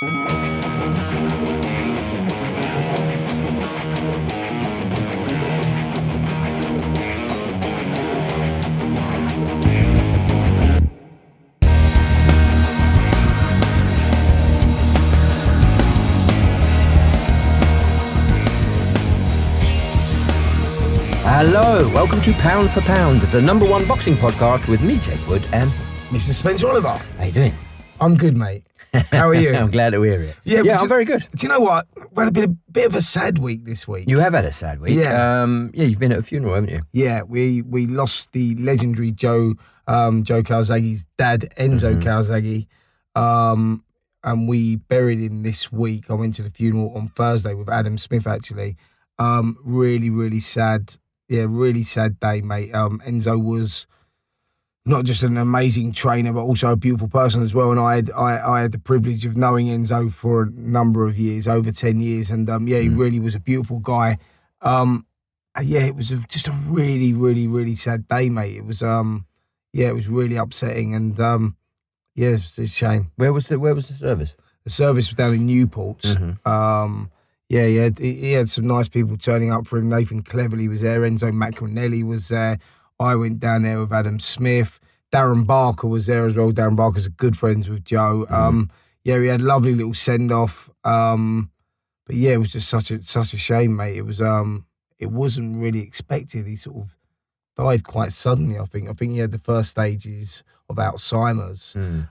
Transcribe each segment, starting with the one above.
Hello, welcome to Pound for Pound, the number one boxing podcast with me, Jake Wood, and Mr. Spencer Oliver. How you doing? I'm good, mate. How are you? I'm glad to hear it. Yeah, I'm very good. Do you know what? We had a bit of a sad week this week. You have had a sad week. Yeah. You've been at a funeral, haven't you? Yeah, we lost the legendary Joe Calzaghe's dad, Enzo Calzaghe, and we buried him this week. I went to the funeral on Thursday with Adam Smith, actually. Really, really sad. Yeah, really sad day, mate. Enzo was not just an amazing trainer, but also a beautiful person as well. And I had the privilege of knowing Enzo for a number of years, over 10 years. And he really was a beautiful guy. It was just a really, really, really sad day, mate. It was it was really upsetting, and it's a shame. Where was the service? The service was down in Newport. Mm-hmm. He had some nice people turning up for him. Nathan Cleverly was there. Enzo Macronelli was there. I went down there with Adam Smith. Darren Barker was there as well. Darren Barker's good friends with Joe. He had a lovely little send-off. It was just such a shame, mate. It was it wasn't really expected. He sort of died quite suddenly, I think. I think he had the first stages of Alzheimer's. And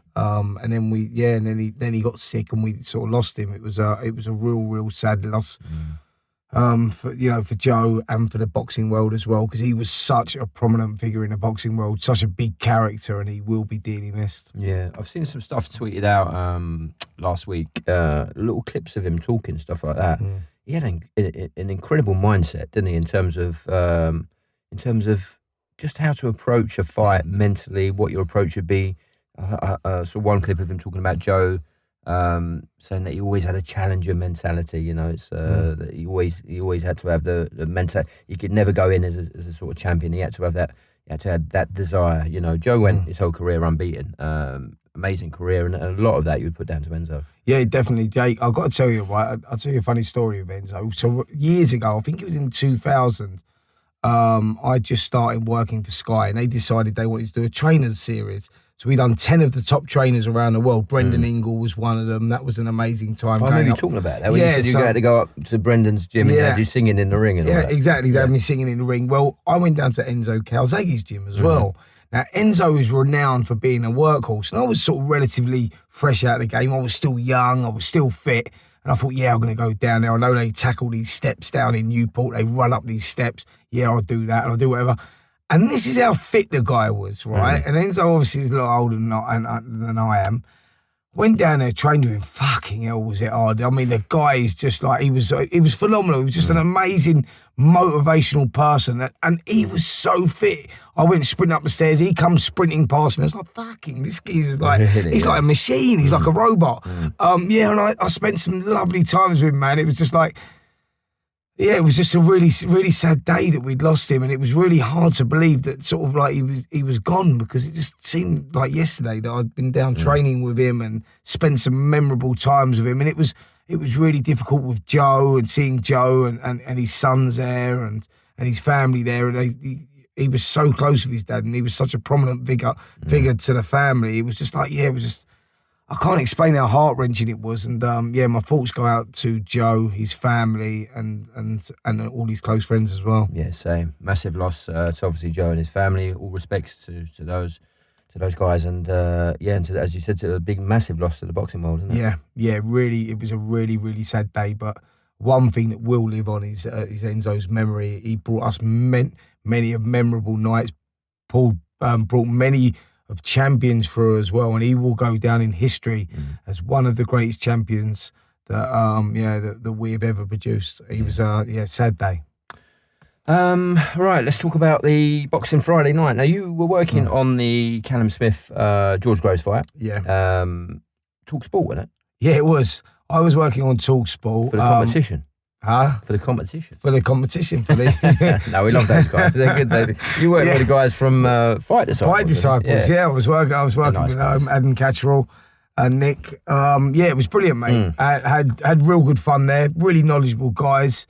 then he got sick and we sort of lost him. It was a real sad loss for Joe and for the boxing world as well, because he was such a prominent figure in the boxing world, such a big character, and he will be dearly missed. Yeah, I've seen some stuff tweeted out last week, little clips of him talking, stuff like that. He had an incredible mindset, didn't he, in terms of just how to approach a fight mentally, what your approach should be. Saw one clip of him talking about Joe, saying that he always had a challenger mentality. You know, it's that he always had to have the mental. He could never go in as a sort of champion. He had to have that. He had to have that desire. You know, Joe went his whole career unbeaten. Amazing career, and a lot of that you would put down to Enzo. Yeah, definitely, Jake. I've got to tell you, right? I'll tell you a funny story of Enzo. So years ago, I think it was in 2000. I just started working for Sky, and they decided they wanted to do a trainers series. So we done 10 of the top trainers around the world. Brendan Ingle was one of them. That was an amazing time. I remember you talking about that. When you said you had to go up to Brendan's gym and had you singing in the ring. And all that. Exactly. They had me singing in the ring. Well, I went down to Enzo Calzaghe's gym as well. Now, Enzo is renowned for being a workhorse, and I was sort of relatively fresh out of the game. I was still young. I was still fit. And I thought, I'm going to go down there. I know they tackle these steps down in Newport. They run up these steps. Yeah, I'll do that and I'll do whatever. And this is how fit the guy was, right? And Enzo obviously is a lot older than I am. Went down there, trained with him. Fucking hell, was it hard. I mean, the guy is just like, he was phenomenal. He was just an amazing, motivational person. And he was so fit. I went sprinting up the stairs. He comes sprinting past me. I was like, fucking, this geezer's like, he's like a machine. He's like a robot. And I spent some lovely times with him, man. It was just like, it was just a really, really sad day that we'd lost him, and it was really hard to believe that sort of like he was gone, because it just seemed like yesterday that I'd been down training with him and spent some memorable times with him, and it was really difficult with Joe and seeing Joe and his sons there and his family there, and he was so close with his dad, and he was such a prominent figure to the family. It was just like, it was just, I can't explain how heart-wrenching it was. And, my thoughts go out to Joe, his family, and all his close friends as well. Yeah, same. Massive loss to obviously Joe and his family. All respects to those guys. And, and to, as you said, to a big, massive loss to the boxing world, isn't it? Yeah, really. It was a really, really sad day. But one thing that will live on is Enzo's memory. He brought us many memorable nights. Paul brought many of champions through as well, and he will go down in history as one of the greatest champions that we have ever produced. He was sad day. Right, let's talk about the Boxing Friday night. Now, you were working on the Callum Smith George Groves fight. Yeah. Talk Sport, wasn't it? Yeah, it was. I was working on Talk Sport. For the competition. For the competition. For the competition. No, we love those guys. They're good. You work with the guys from Fight Disciples. Fight Disciples, yeah. I was working with Adam Catcherill. Nick. Yeah, it was brilliant, mate. Had real good fun there. Really knowledgeable guys.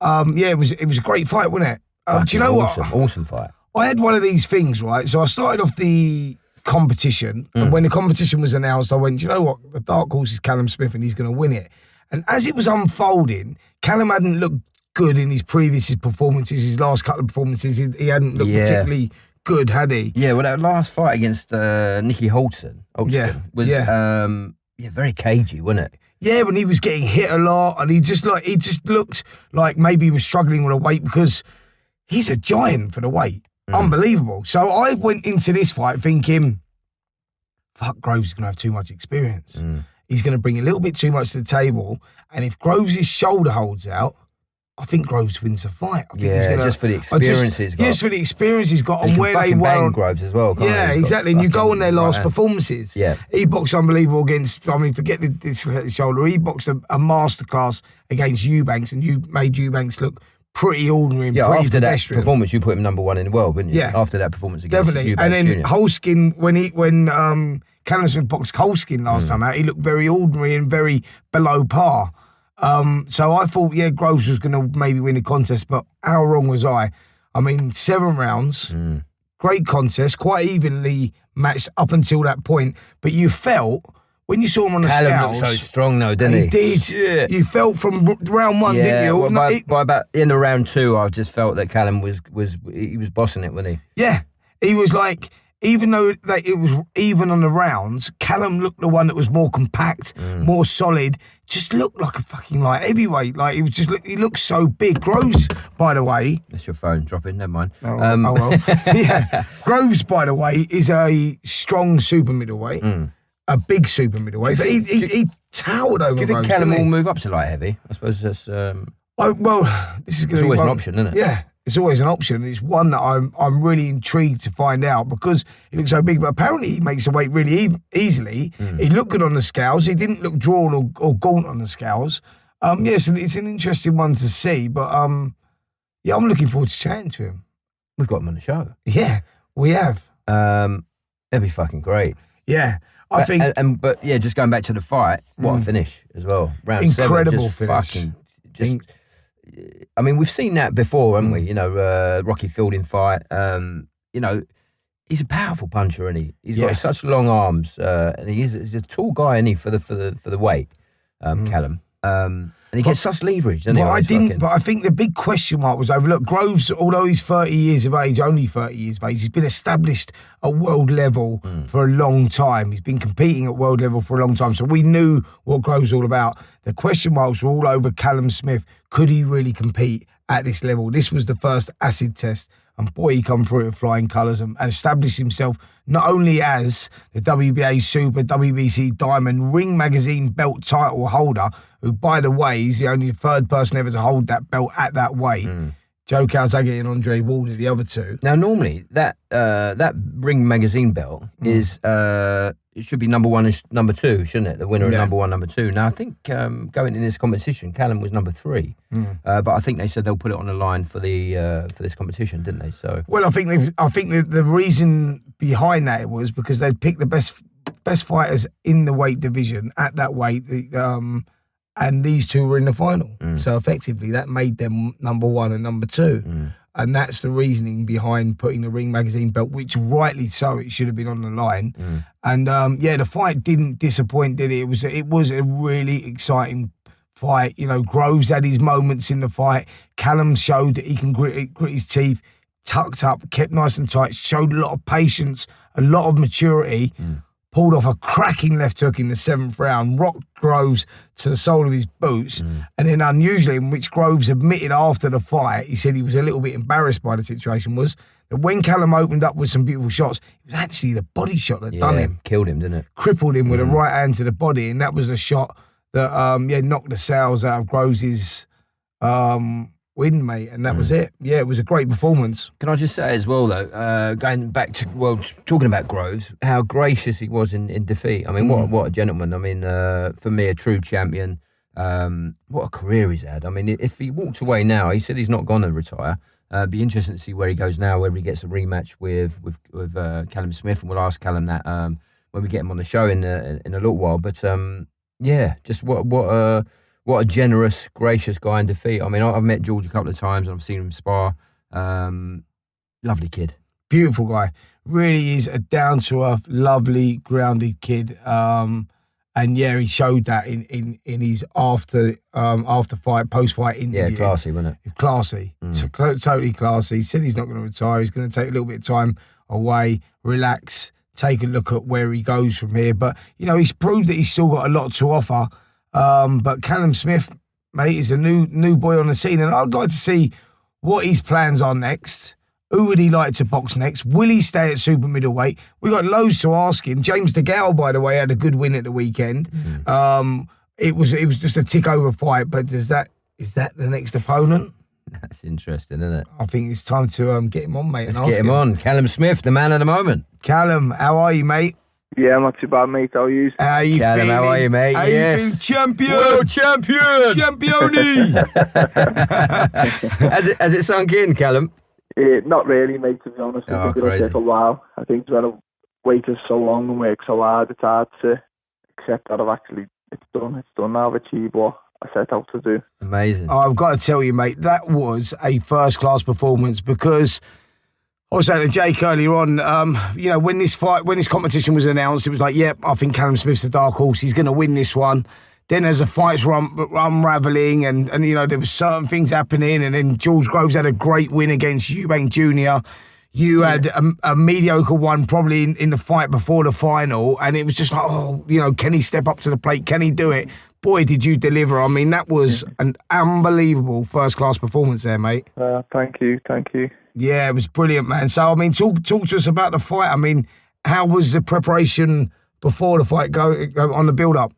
Yeah, it was a great fight, wasn't it? Do you know what? Awesome fight. I had one of these things, right? So I started off the competition, and when the competition was announced, I went, do you know what? The dark horse is Callum Smith, and he's going to win it. And as it was unfolding, Callum hadn't looked good in his previous performances, his last couple of performances. He hadn't looked particularly good, had he? Yeah, well, that last fight against Nicky Holston was very cagey, wasn't it? Yeah, when he was getting hit a lot, and he just looked like maybe he was struggling with the weight because he's a giant for the weight. Unbelievable. So I went into this fight thinking, fuck, Groves is going to have too much experience. He's going to bring a little bit too much to the table. And if Groves' shoulder holds out, I think Groves wins the fight. I think he's gonna, just for the experience he's got. Just for the experience he's got, and where they were. Groves as well. Yeah, exactly. And you go on their last performances. Yeah, he boxed unbelievable against. I mean, forget the shoulder. He boxed a masterclass against Eubanks, and you made Eubanks look pretty ordinary and pretty after pedestrian. That performance, you put him number one in the world, didn't you? Yeah. After that performance against definitely. Eubanks And then Jr. Holskin, when Callum Smith boxed Holskin last time out, he looked very ordinary and very below par. So I thought, Groves was going to maybe win the contest, but how wrong was I? I mean, 7 rounds, great contest, quite evenly matched up until that point. But you felt, when you saw him on the scales... Callum looked so strong though, didn't he? He did. Shit. You felt from round 1, didn't you? Well, by about in the round 2, I just felt that Callum was bossing it, wasn't he? Yeah. He was like... Even though it was even on the rounds, Callum looked the one that was more compact, more solid. Just looked like a fucking heavyweight. Like he looked so big. Groves, by the way, that's your phone dropping. Never mind. Oh well. Yeah, Groves, by the way, is a strong super middleweight, a big super middleweight. But he towered over. Do you think Groves, Callum will move up to light heavy? I suppose that's. This is going to be always an option, isn't it? Yeah. It's always an option. It's one that I'm really intrigued to find out because he looks so big. But apparently he makes the weight really easily. He looked good on the scales. He didn't look drawn or gaunt on the scales. Yes, it's an interesting one to see. But I'm looking forward to chatting to him. We've got him on the show. Yeah, we have. That'd be fucking great. Yeah, I think. But just going back to the fight, what a finish as well. Round incredible 7, finish. I mean, we've seen that before, haven't we? You know, Rocky Fielding fight. You know, he's a powerful puncher, and he's got such long arms, and he's a tall guy, isn't he, for the weight, Callum. And he gets such leverage, doesn't he? But I think the big question mark was over. Look, Groves, although he's 30 years of age, only 30 years of age, he's been established at world level for a long time. He's been competing at world level for a long time. So we knew what Groves was all about. The question marks were all over Callum Smith. Could he really compete at this level? This was the first acid test. And boy, he come through it with flying colours and established himself not only as the WBA Super, WBC Diamond, Ring Magazine belt title holder, who, by the way, is the only third person ever to hold that belt at that weight. Joe Calzaghe and Andre Ward are the other two. Now, normally, that Ring Magazine belt is... it should be number 1 and number 2, shouldn't it? The winner of number 1, number 2. Now, I think going in this competition, Callum was number 3. But I think they said they'll put it on the line for this competition, didn't they? So, well, I think the reason behind that was because they'd picked the best fighters in the weight division at that weight, and these two were in the final. So effectively, that made them number 1 and number 2. And that's the reasoning behind putting the Ring Magazine belt, which rightly so, it should have been on the line. And the fight didn't disappoint, did it? It was a really exciting fight. You know, Groves had his moments in the fight. Callum showed that he can grit his teeth, tucked up, kept nice and tight, showed a lot of patience, a lot of maturity. Pulled off a cracking left hook in the 7th round, rocked Groves to the sole of his boots. And then unusually, in which Groves admitted after the fight, he said he was a little bit embarrassed by the situation, was that when Callum opened up with some beautiful shots, it was actually the body shot that done him. Killed him, didn't it? Crippled him with a right hand to the body. And that was the shot that knocked the sails out of Groves' win, mate, and that was it. Yeah, it was a great performance. Can I just say as well, though, going back to, talking about Groves, how gracious he was in defeat. I mean, what a gentleman. I mean, for me, a true champion. What a career he's had. I mean, if he walked away now, he said he's not going to retire. It'd be interesting to see where he goes now, whether he gets a rematch with Callum Smith, and we'll ask Callum that when we get him on the show in a little while. But yeah, just what a generous, gracious guy in defeat. I mean, I've met George a couple of times and I've seen him spar. Lovely kid. Beautiful guy. Really is a down-to-earth, lovely, grounded kid. And yeah, he showed that in his after fight, post-fight interview. Yeah, classy, wasn't it? Classy. Totally classy. He said he's not going to retire. He's going to take a little bit of time away, relax, take a look at where he goes from here. But, you know, he's proved that he's still got a lot to offer. But Callum Smith, mate, is a new boy on the scene. And I'd like to see what his plans are next. Who would he like to box next? Will he stay at super middleweight? We got loads to ask him. James DeGale, by the way, had a good win at the weekend. It was just a tick over fight, but is that the next opponent? That's interesting, isn't it? I think it's time to get him on, mate. Let's get him on. Callum Smith, the man of the moment. Callum, how are you, mate? Yeah, I'm not too bad, mate. How are you? How are you Callum, feeling? how are you, mate? How Yes. you feeling? Champion! World champion! Champione! Has it sunk in, Callum? Not really, mate, to be honest. I think it'll crazy. take a while. I think when I've waited so long and worked so hard, it's hard to accept that it's done. It's done now. I've achieved what I set out to do. Amazing. I've got to tell you, mate, that was a first-class performance because I was saying to Jake earlier on, you know, when this competition was announced, it was like, yep, I think Callum Smith's the dark horse. He's going to win this one. Then as the fights were unravelling and, you know, there were certain things happening, and then George Groves had a great win against Eubank Jr. You had a mediocre one probably in the fight before the final, and it was just like, oh, you know, can he step up to the plate? Can he do it? Boy, did you deliver. I mean, that was an unbelievable first-class performance there, mate. Thank you. Yeah, it was brilliant, man. So, I mean, talk to us about the fight. I mean, how was the preparation before the fight go on the build-up?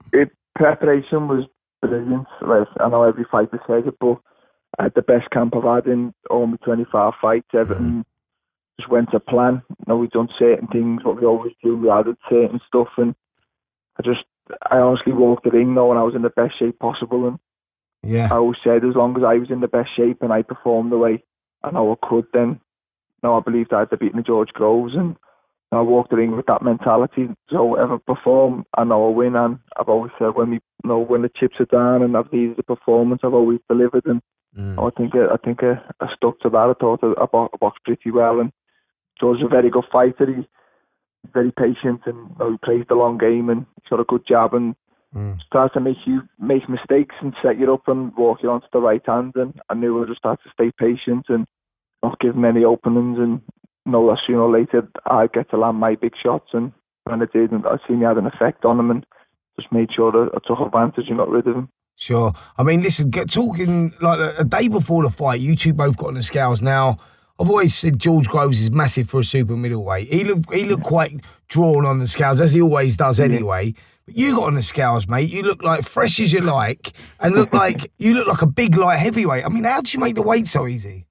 Preparation was brilliant. Like, I know every fighter says it, but I had the best camp I've had in all my 25 fights. Everything just went to plan. You know, we've done certain things, what we always do. We added certain stuff, and I honestly walked the ring knowing I was in the best shape possible. And yeah, I always said as long as I was in the best shape and I performed the way I know I could, then I believed I had to beat the George Groves, and I walked the ring with that mentality. So whatever I perform, I know I win. And I've always said when the chips are down and I've needed the performance, I've always delivered. And I think I stuck to that. I thought I boxed pretty well. And George's a very good fighter. He's very patient, and he plays the long game, and he's got a good jab and starts to make you make mistakes and set you up and walk you onto the right hand. And I knew I just had to stay patient and not give him any openings, and know that sooner or later I'd get to land my big shots. And when I did, and I seen he had an effect on him, and just made sure that I took advantage and got rid of him. Sure. I mean, listen, talking like a day before the fight, you two both got on the scales. Now, I've always said George Groves is massive for a super middleweight. He looked quite drawn on the scales, as he always does anyway. But you got on the scales, mate. You look like fresh as you like, and you look like a big light heavyweight. I mean, how do you make the weight so easy?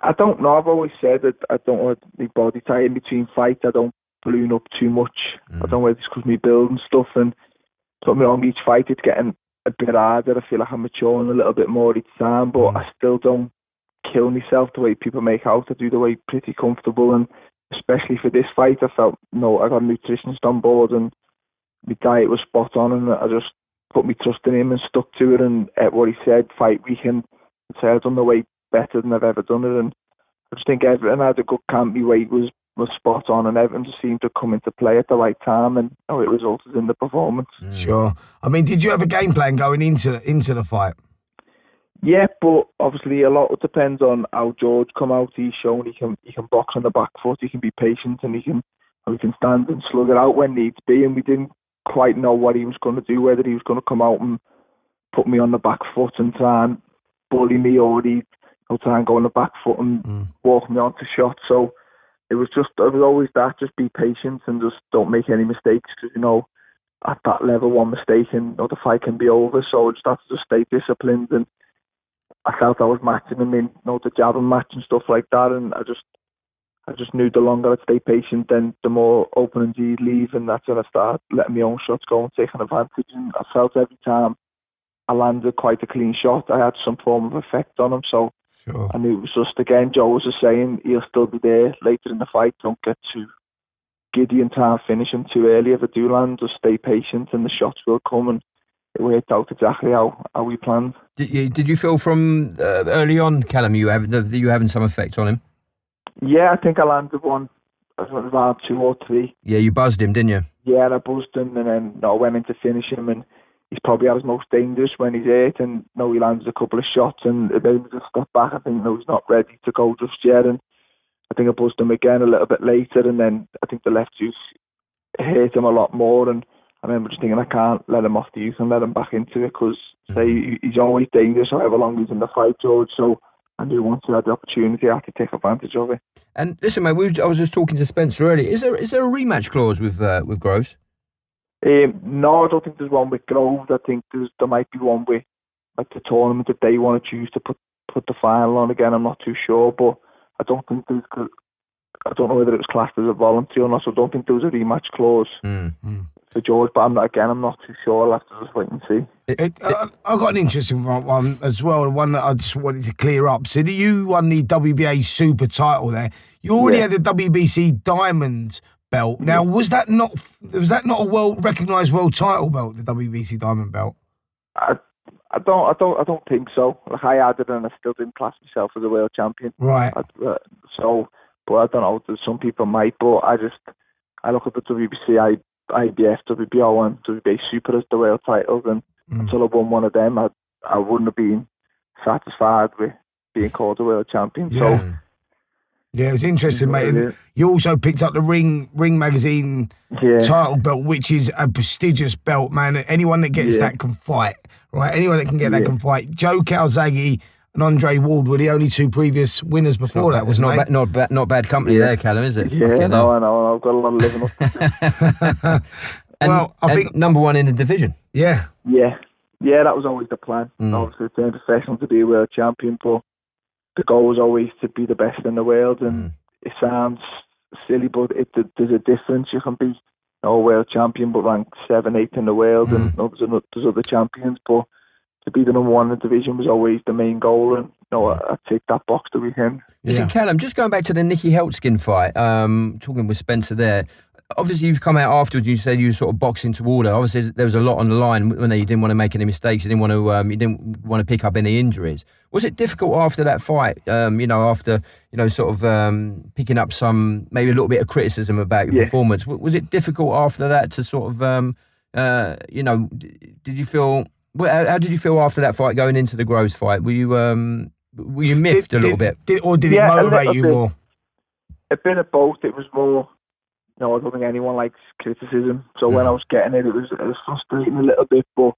I don't know. I've always said that I don't want my body tight in between fights. I don't balloon up too much. I don't know whether it's because me build and stuff. And don't me wrong, each fight it's getting a bit harder. I feel like I'm maturing a little bit more each time, but I still don't kill myself the way people make out. I do the way pretty comfortable, and especially for this fight, I felt I got a nutritionist on board, and my diet was spot on, and I just put my trust in him and stuck to it. And at what he said, fight weekend, I've done the weight better than I've ever done it, and I just think everything had a good camp. My weight was spot on, and everything just seemed to come into play at the right time, and it resulted in the performance. Sure. I mean, did you have a game plan going into the fight? Yeah, but obviously a lot depends on how George come out. He's shown he can box on the back foot, he can be patient, and he can stand and slug it out when needs be. And we didn't quite know what he was going to do, whether he was going to come out and put me on the back foot and try and bully me, or he'd try and go on the back foot and walk me onto shots. So it was always that, just be patient and just don't make any mistakes, because at that level, one mistake and the fight can be over. So I just had to just stay disciplined, and I felt I was matching him in the jab and match and stuff like that. And I just knew the longer I'd stay patient, then the more openings he'd leave, and that's when I started letting my own shots go and taking advantage. And I felt every time I landed quite a clean shot, I had some form of effect on him. So sure. I knew it was just, again, Joe was just saying he'll still be there later in the fight. Don't get too giddy and try and finish him too early. If I do land, just stay patient and the shots will come, and it worked out exactly how we planned. Did you feel from early on, Callum, you having some effect on him? Yeah, I think I landed one. I think it was around 2 or 3. Yeah, you buzzed him, didn't you? Yeah, and I buzzed him, and then I went in to finish him, and he's probably at his most dangerous when he's hurt, and he lands a couple of shots, and it made me just step back. I think he's not ready to go just yet, and I think I buzzed him again a little bit later, and then I think the left juice hurt him a lot more, and I remember just thinking I can't let him off the use and let him back into it, because he's always dangerous however long he's in the fight, George, so I knew once I had the opportunity I had to take advantage of it. And listen, mate, I was just talking to Spencer earlier. Is there a rematch clause with Groves? No, I don't think there's one with Groves. I think there might be one with like the tournament if they want to choose to put the final on again. I'm not too sure, but I don't think there's. I don't know whether it was classed as a voluntary or not, so I don't think there was a rematch clause for George. But I'm not too sure. I'll have to just wait and see. I've got an interesting one as well, one that I just wanted to clear up. So you won the WBA Super title there. You already had the WBC Diamond belt. Now, was that not a recognised world title belt, the WBC Diamond belt? I don't think so. Like, I had it and I still didn't class myself as a world champion. Right. But I don't know. Some people might, but I look at the WBC, IBF, WBO, and WBA Super as the world titles, and until I won one of them, I wouldn't have been satisfied with being called a world champion. Yeah. So. Yeah, it was interesting, mate. And you also picked up the Ring Magazine title belt, which is a prestigious belt, man. Anyone that gets that can fight, right? Anyone that can get that can fight. Joe Calzaghe and Andre Ward were the only 2 previous winners before that. Was not bad company there, Callum, is it? Yeah, no, I know. I've got a lot of living up. I think number 1 in the division. Yeah. Yeah, that was always the plan. Obviously, turn professional to be a world champion, but the goal was always to be the best in the world, and it sounds silly, but there's a difference. You can be a world champion, but ranked 7, 8 in the world, and there's other champions, but to be the number 1 in the division was always the main goal, and I ticked that box to be him. Listen, Callum, just going back to the Nicky Heltzkin fight, talking with Spencer there, obviously you've come out afterwards, you said you were sort of boxing to order. Obviously there was a lot on the line when you didn't want to make any mistakes, you didn't want to pick up any injuries. Was it difficult after that fight, after sort of picking up some, maybe a little bit of criticism about your performance? Was it difficult after that to sort of, did you feel, how did you feel after that fight going into the Groves fight? Were you miffed a little bit? Did it motivate you more? A bit of both. It was more, I don't think anyone likes criticism. So when I was getting it, it was frustrating a little bit, but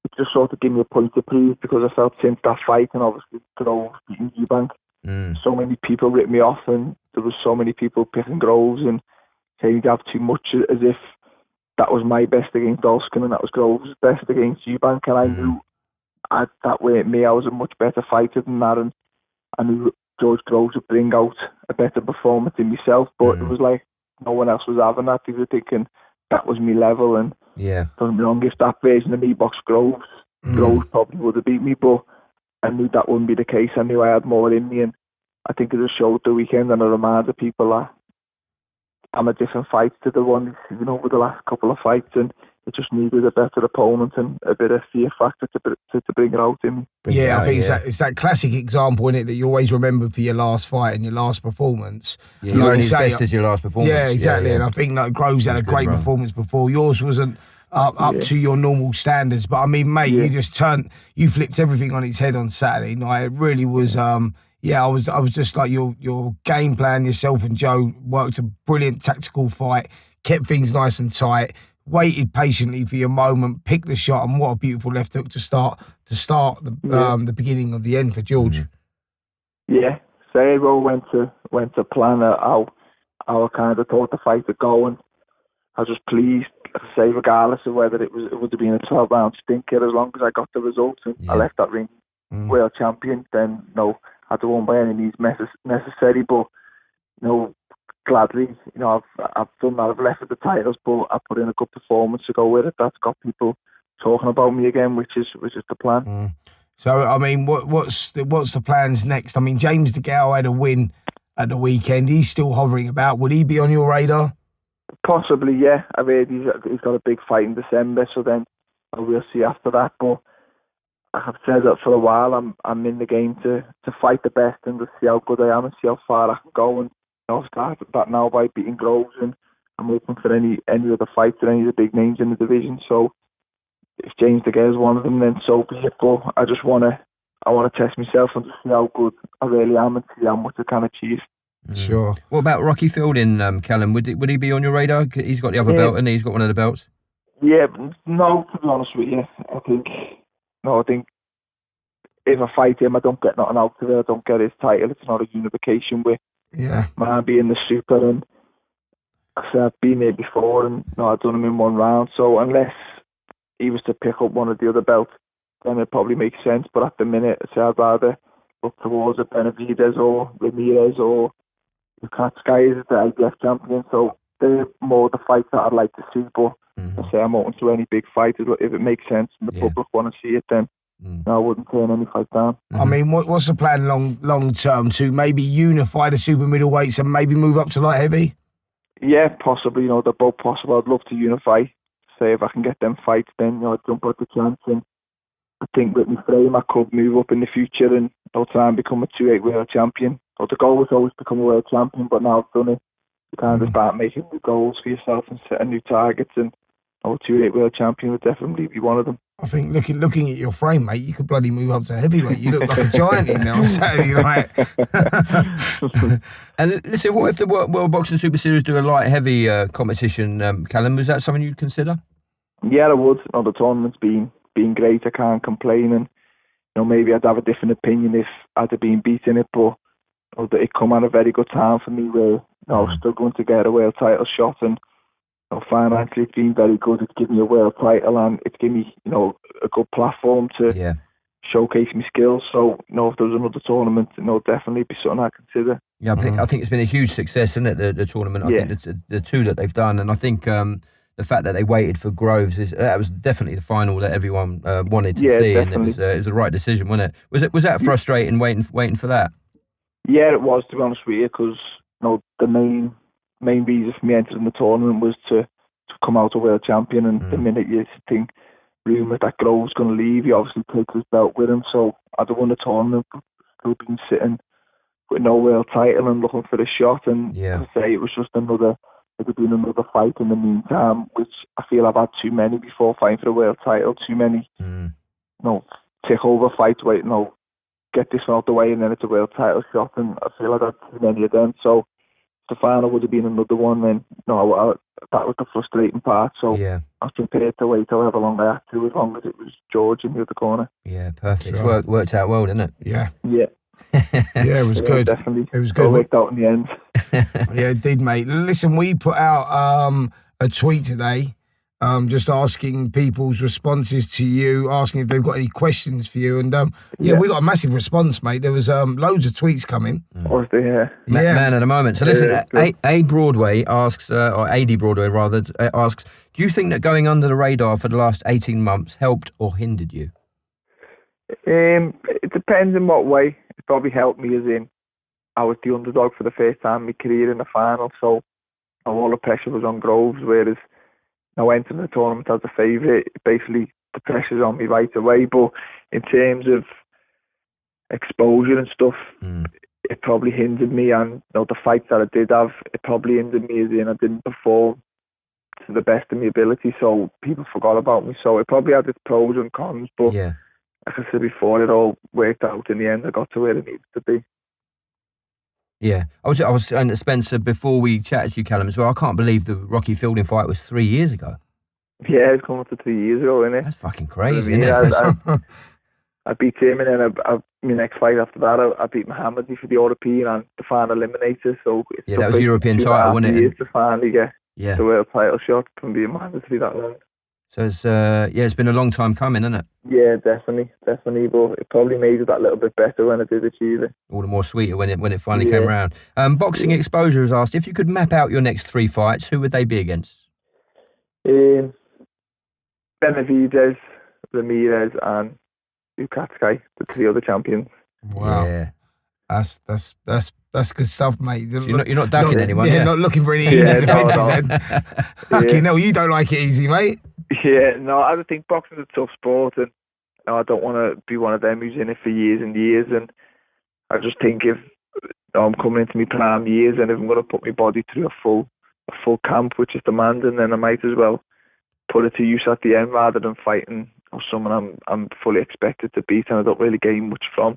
it just sort of gave me a point to prove, because I felt since that fight, and obviously Groves beating Eubank, so many people ripped me off, and there was so many people picking Groves and saying he'd have too much, as if that was my best against Dolskin and that was Groves' best against Eubank, and I knew that weren't me. I was a much better fighter than that, and I knew George Groves would bring out a better performance in myself, but it was like no one else was having that. They were thinking that was me level, and don't get me wrong, if that version of me boxed Groves, Groves probably would have beat me, but I knew that wouldn't be the case. I knew I had more in me, and I think it just showed the weekend, and I reminded people that I'm a different fight to the one, over the last couple of fights, and it just needed a better opponent and a bit of fear factor to bring it out in me. I think it's that classic example, in it, that you always remember for your last fight and your last performance. Yeah, you're only as best as your last performance. Yeah, exactly. And I think that Groves had a great performance before. Yours wasn't up to your normal standards, but I mean, mate, you flipped everything on its head on Saturday night. It really was. I was just like your game plan. Yourself and Joe worked a brilliant tactical fight, kept things nice and tight, waited patiently for your moment, picked the shot, and what a beautiful left hook to start the beginning of the end for George. Yeah, so it all went to plan how I kind of thought the fight would go, and I was just pleased. Say, regardless of whether it would have been a 12-round stinker, as long as I got the results and I left that ring world champion, then I don't want by any means necessary, but gladly, I've done that. I've left with the titles, but I put in a good performance to go with it. That's got people talking about me again, which is the plan. So, I mean, what's the plans next? I mean, James DeGale had a win at the weekend. He's still hovering about. Would he be on your radar? Possibly, yeah. I've heard he's got a big fight in December, so then we'll see after that. But I've said that for a while. I'm in the game to fight the best and to see how good I am and see how far I can go. And I've started that now by beating Groves, and I'm open for any other fights or any of the big names in the division. So if James De Gea is one of them, then so be it. But I want to test myself and to see how good I really am and see how much I can achieve. Sure. What about Rocky Fielding, Callum? Would he be on your radar? He's got the other belt, and he's got one of the belts. Yeah, no. To be honest with you, I think if I fight him, I don't get nothing out of it. I don't get his title. It's not a unification with man being the super. And I said I've been there before, and I've done him in one round. So unless he was to pick up one of the other belts, then it probably makes sense. But at the minute, I'd rather look towards a Benavidez or Ramirez or Katsky is the IBF champion. So they're more the fights that I'd like to see. But I say I'm open to any big fight if it makes sense and the public want to see it. Then I wouldn't turn any fight down. I mean, what's the plan long term to maybe unify the super middleweights and maybe move up to light heavy? Yeah, possibly. They're both possible. I'd love to unify. Say if I can get them fights, then I'd jump at the chance. And I think with my frame, I could move up in the future and I'll try and become a 2-8 world champion. Or the goal was always become a world champion, but now I've done it. You kind of start making new goals for yourself and setting new targets. And a 2-8 world champion would definitely be one of them. I think looking at your frame, mate, you could bloody move up to heavyweight. You look like a giant in there on Saturday night. And listen, what if the World Boxing Super Series do a light heavy competition, Callum? Was that something you'd consider? Yeah, I would. The tournament's been great. I can't complain, and maybe I'd have a different opinion if I'd have been beaten it, but it come at a very good time for me where I was struggling to get a world title shot, and financially it's been very good. It's given me a world title, and it's given me a good platform to showcase my skills. So if there was another tournament, definitely be something I consider. Yeah, I think it's been a huge success, isn't it? The tournament. I think the two that they've done, and I think the fact that they waited for Groves that was definitely the final that everyone wanted to see, definitely. And it was the right decision, wasn't it? Was that frustrating waiting for that? Yeah, it was, to be honest with you, because the main reason for me entering the tournament was to come out a world champion, and the minute you think rumours that Groves going to leave, he obviously takes his belt with him. So I'd have won the tournament, but still been sitting with no world title and looking for the shot. And as I say, it was just it had been another fight in the meantime, which I feel I've had too many before fighting for the world title. Too many, take over fights, get this one out the way, and then it's a world title shot. And I feel I've had too many of them. So the final would have been another one. Then that was the frustrating part. So I was prepared to wait however long I had to, as long as it was George in the other corner. Yeah, perfect. Sure. Worked out well, didn't it? Yeah. Yeah, it was good. Definitely. It was good. It worked out in the end. Yeah, it did, mate. Listen, we put out a tweet today just asking people's responses to you, asking if they've got any questions for you. And we got a massive response, mate. There was loads of tweets coming. Was there? Man at the moment. So listen, A Broadway asks, or AD Broadway rather, asks, do you think that going under the radar for the last 18 months helped or hindered you? It depends in what way. It probably helped me, as in I was the underdog for the first time in my career in the final, so all the pressure was on Groves, whereas now entering the tournament as a favourite, basically the pressure's on me right away. But in terms of exposure and stuff, it probably hindered me, and the fights that I did have, it probably hindered me, as in I didn't perform to the best of my ability, so people forgot about me. So it probably had its pros and cons, but like I said before, it all worked out in the end. I got to where it needed to be. Yeah, I was saying to Spencer before we chatted to you, Callum, as well. I can't believe the Rocky Fielding fight was 3 years ago. Yeah, it's come up to 3 years ago, isn't it? That's fucking crazy, isn't it? I beat him, and then my next fight after that, I beat Muhammad for the European and the final eliminator. So that was a European title, wasn't it? Years to finally get the world title shot from being mandatory that long. So it's been a long time coming, isn't it? Yeah, definitely. But it probably made it that little bit better when I did achieve it. All the more sweeter when it finally came around. Boxing Exposure has asked, if you could map out your next 3 fights, who would they be against? Benavidez, Ramirez, and Katsky, the 3 other champions. Wow. Yeah. That's That's good stuff, mate. So you're not ducking anyone. Yeah, not looking for any easy defences then. Fucking hell, you don't like it easy, mate. Yeah, no, I think boxing's a tough sport, and I don't want to be one of them who's in it for years and years. And I just think if I'm coming into my prime years, and if I'm going to put my body through a full camp, which is demanding, then I might as well put it to use at the end rather than fighting someone I'm fully expected to beat and I don't really gain much from.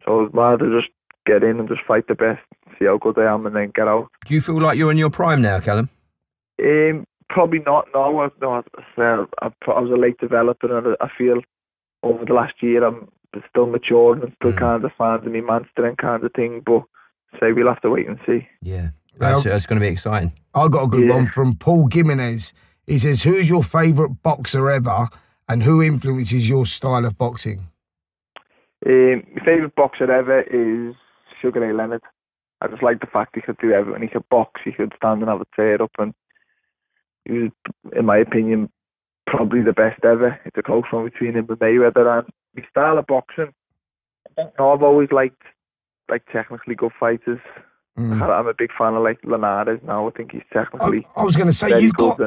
So I'd rather just get in and just fight the best, see how good I am, and then get out. Do you feel like you're in your prime now, Callum? Probably not. No, I was a late developer, and I feel over the last year I'm still maturing and still kind of finding me mastering kind of thing. But say we'll have to wait and see. Yeah, that's going to be exciting. I got a good one from Paul Gimenez. He says, "Who's your favourite boxer ever, and who influences your style of boxing?" My favourite boxer ever is Sugar Ray Leonard. I just like the fact he could do everything. He could box, he could stand and have a tear up, and he was, in my opinion, probably the best ever. It's a close one between him and Mayweather. And my style of boxing, I've always liked technically good fighters. I'm a big fan of Linares now. I think he's technically. I was going to say you've got.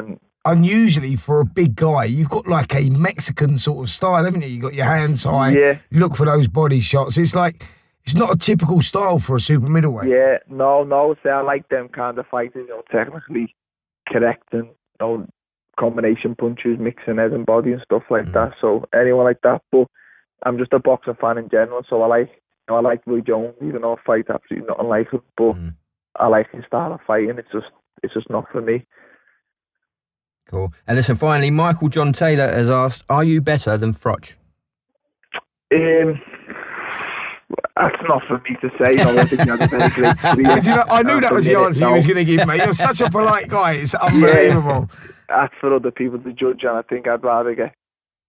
Unusually for a big guy, you've got like a Mexican sort of style, haven't you? You got your hands high, look for those body shots. It's like it's not a typical style for a super middleweight. Yeah, no. So I like them kind of fighters, technically correct and combination punches, mixing head and body and stuff like that. So anyone like that. But I'm just a boxing fan in general, so I like Roy Jones, even though I fight absolutely nothing like him. But I like his style of fighting. It's just not for me. Cool. And listen, finally, Michael John Taylor has asked, are you better than Froch? That's not for me to say. I think he had a very great career. I knew that was the answer you was going to give, mate. You're such a polite guy. It's unbelievable. That's for other people to judge, and I think I'd rather get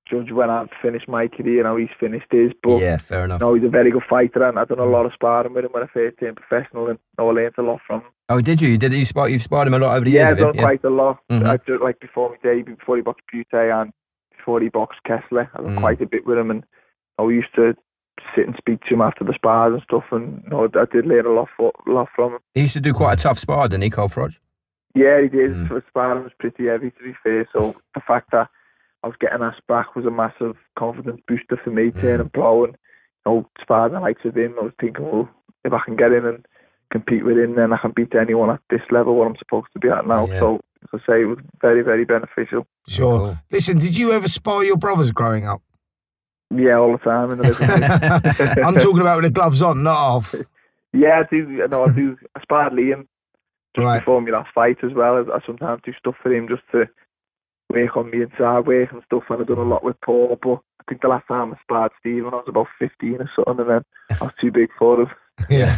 judged when I've finished my career and how he's finished his. But yeah, fair enough. No, he's a very good fighter, and I've done a lot of sparring with him when I first turned professional, and I learned a lot from him. Oh, did you? You've sparred him a lot over the years? Yeah, I've done quite a lot. I did, before my debut, before he boxed Butte and before he boxed Kessler, I've done quite a bit with him, and we used to sit and speak to him after the spars and stuff, and I did learn a lot from him. He used to do quite a tough spar, didn't he, Cole Froch? Yeah, he did. For sparring was pretty heavy, to be fair, so the fact that I was getting asked back was a massive confidence booster for me, turning pro, and sparring the likes of him. I was thinking, well, if I can get in and compete with him, then I can beat anyone at this level what I'm supposed to be at now. Yeah. So, as I say, it was very, very beneficial. Sure. Cool. Listen, did you ever spar your brothers growing up? Yeah, all the time in the living room. I'm talking about with the gloves on, not off. Yeah, I do. I sparred Liam just before my last fight as well. I sometimes do stuff for him just to work on me inside work and stuff, and I've done a lot with Paul, but I think the last time I sparred Stephen I was about 15 or something, and then I was too big for him. Yeah,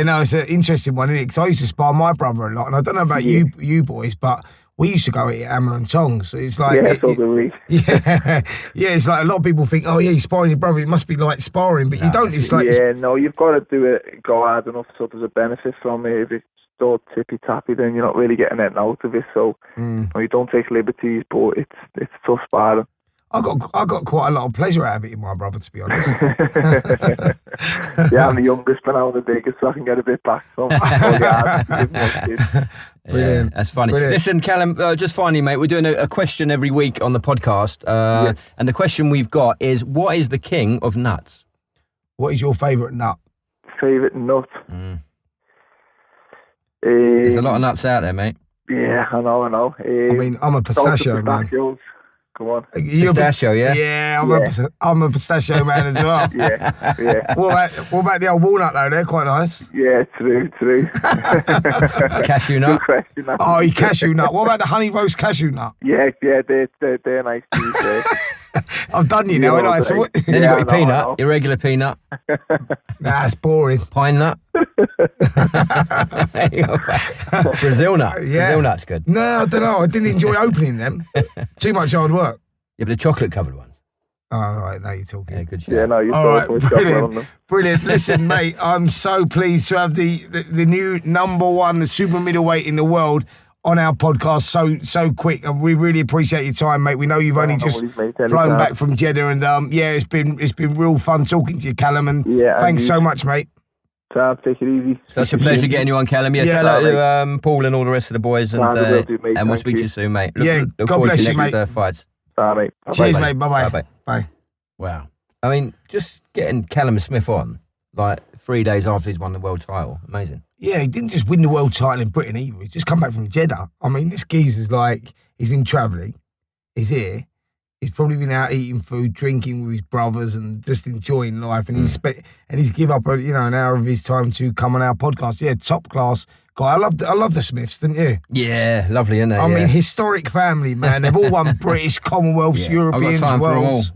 no, it's an interesting one, isn't it? Because I used to spar my brother a lot, and I don't know about you boys, but we used to go at it hammer and tongs. It's like so do we. It's like a lot of people think, oh yeah, you're sparring your brother, it must be like sparring, but you don't. It's like you've got to do it, go hard enough so there's a benefit from it. If it's all tippy tappy, then you're not really getting anything out of it. So you don't take liberties, but it's tough sparring. I got quite a lot of pleasure out of it in my brother, to be honest. Yeah, I'm the youngest, but I'm the biggest, so I can get a bit back from. Brilliant. That's funny. Brilliant. Listen, Callum, just finally, mate, we're doing a question every week on the podcast, and the question we've got is, what is the king of nuts? What is your favourite nut? Favourite nut? There's a lot of nuts out there, mate. Yeah, I know. I mean, I'm a pistachio man. Come on. Pistachio, yeah? Yeah, I'm a pistachio man as well. Yeah. What about the old walnut, though? They're quite nice. Yeah, true. Cashew nut? Good question. Oh, your cashew nut. What about the honey roast cashew nut? Yeah, they're nice too. I've done you now, haven't I? So then you've got your peanut, your regular peanut. That's boring. Pine nut. Brazil nut. Brazil nut's good. No, I don't know. I didn't enjoy opening them. Too much hard work. Yeah, but the chocolate covered ones. Oh, all right, now you're talking. Yeah, good shit. Yeah, no, you're talking. Brilliant. Listen, mate, I'm so pleased to have the new number one super middleweight in the world on our podcast so quick, and we really appreciate your time, mate. We know you've only just flown back from Jeddah, and it's been real fun talking to you, Callum, and thanks so much, mate. Take it easy. Such a pleasure getting you on, Callum. Yeah, say hello to Paul and all the rest of the boys, and we'll speak to you soon, mate. Look God forward bless to you, your next mate. fights. Mate. Cheers, mate. Bye-bye. Bye-bye. Bye. Wow. I mean, just getting Callum Smith on, like 3 days after he's won the world title. Amazing. Yeah, he didn't just win the world title in Britain either. He's just come back from Jeddah. I mean, this geezer's like, he's been travelling. He's here. He's probably been out eating food, drinking with his brothers, and just enjoying life. And he's give up an hour of his time to come on our podcast. Yeah, top class guy. I love the Smiths, didn't you? Yeah, lovely, isn't it? I mean, historic family, man. They've all won British, Commonwealths, Europeans, I've got time for them all. worlds.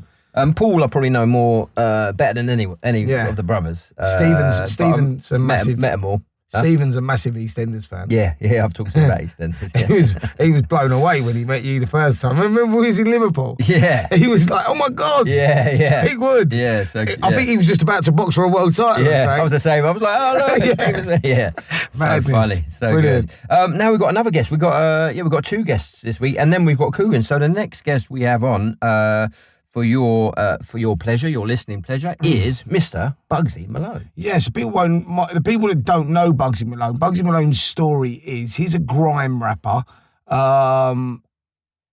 Paul, I probably know more better than any of the brothers. Stephen's a massive. Met them all. Stephen's a massive EastEnders fan. Yeah, I've talked to him about EastEnders. Yeah. he was blown away when he met you the first time. Remember when he was in Liverpool? Yeah. He was like, oh my God. Yeah. Big Wood. Yeah. So, I think he was just about to box for a world title. Yeah, I was the same. I was like, oh no. Yeah. So funny. So brilliant. Good. Now we've got another guest. We've got 2 guests this week, and then we've got Kugan. So the next guest we have on, for your pleasure, your listening pleasure, is Mr. Bugsy Malone. Yes, the people that don't know Bugsy Malone's story is he's a grime rapper.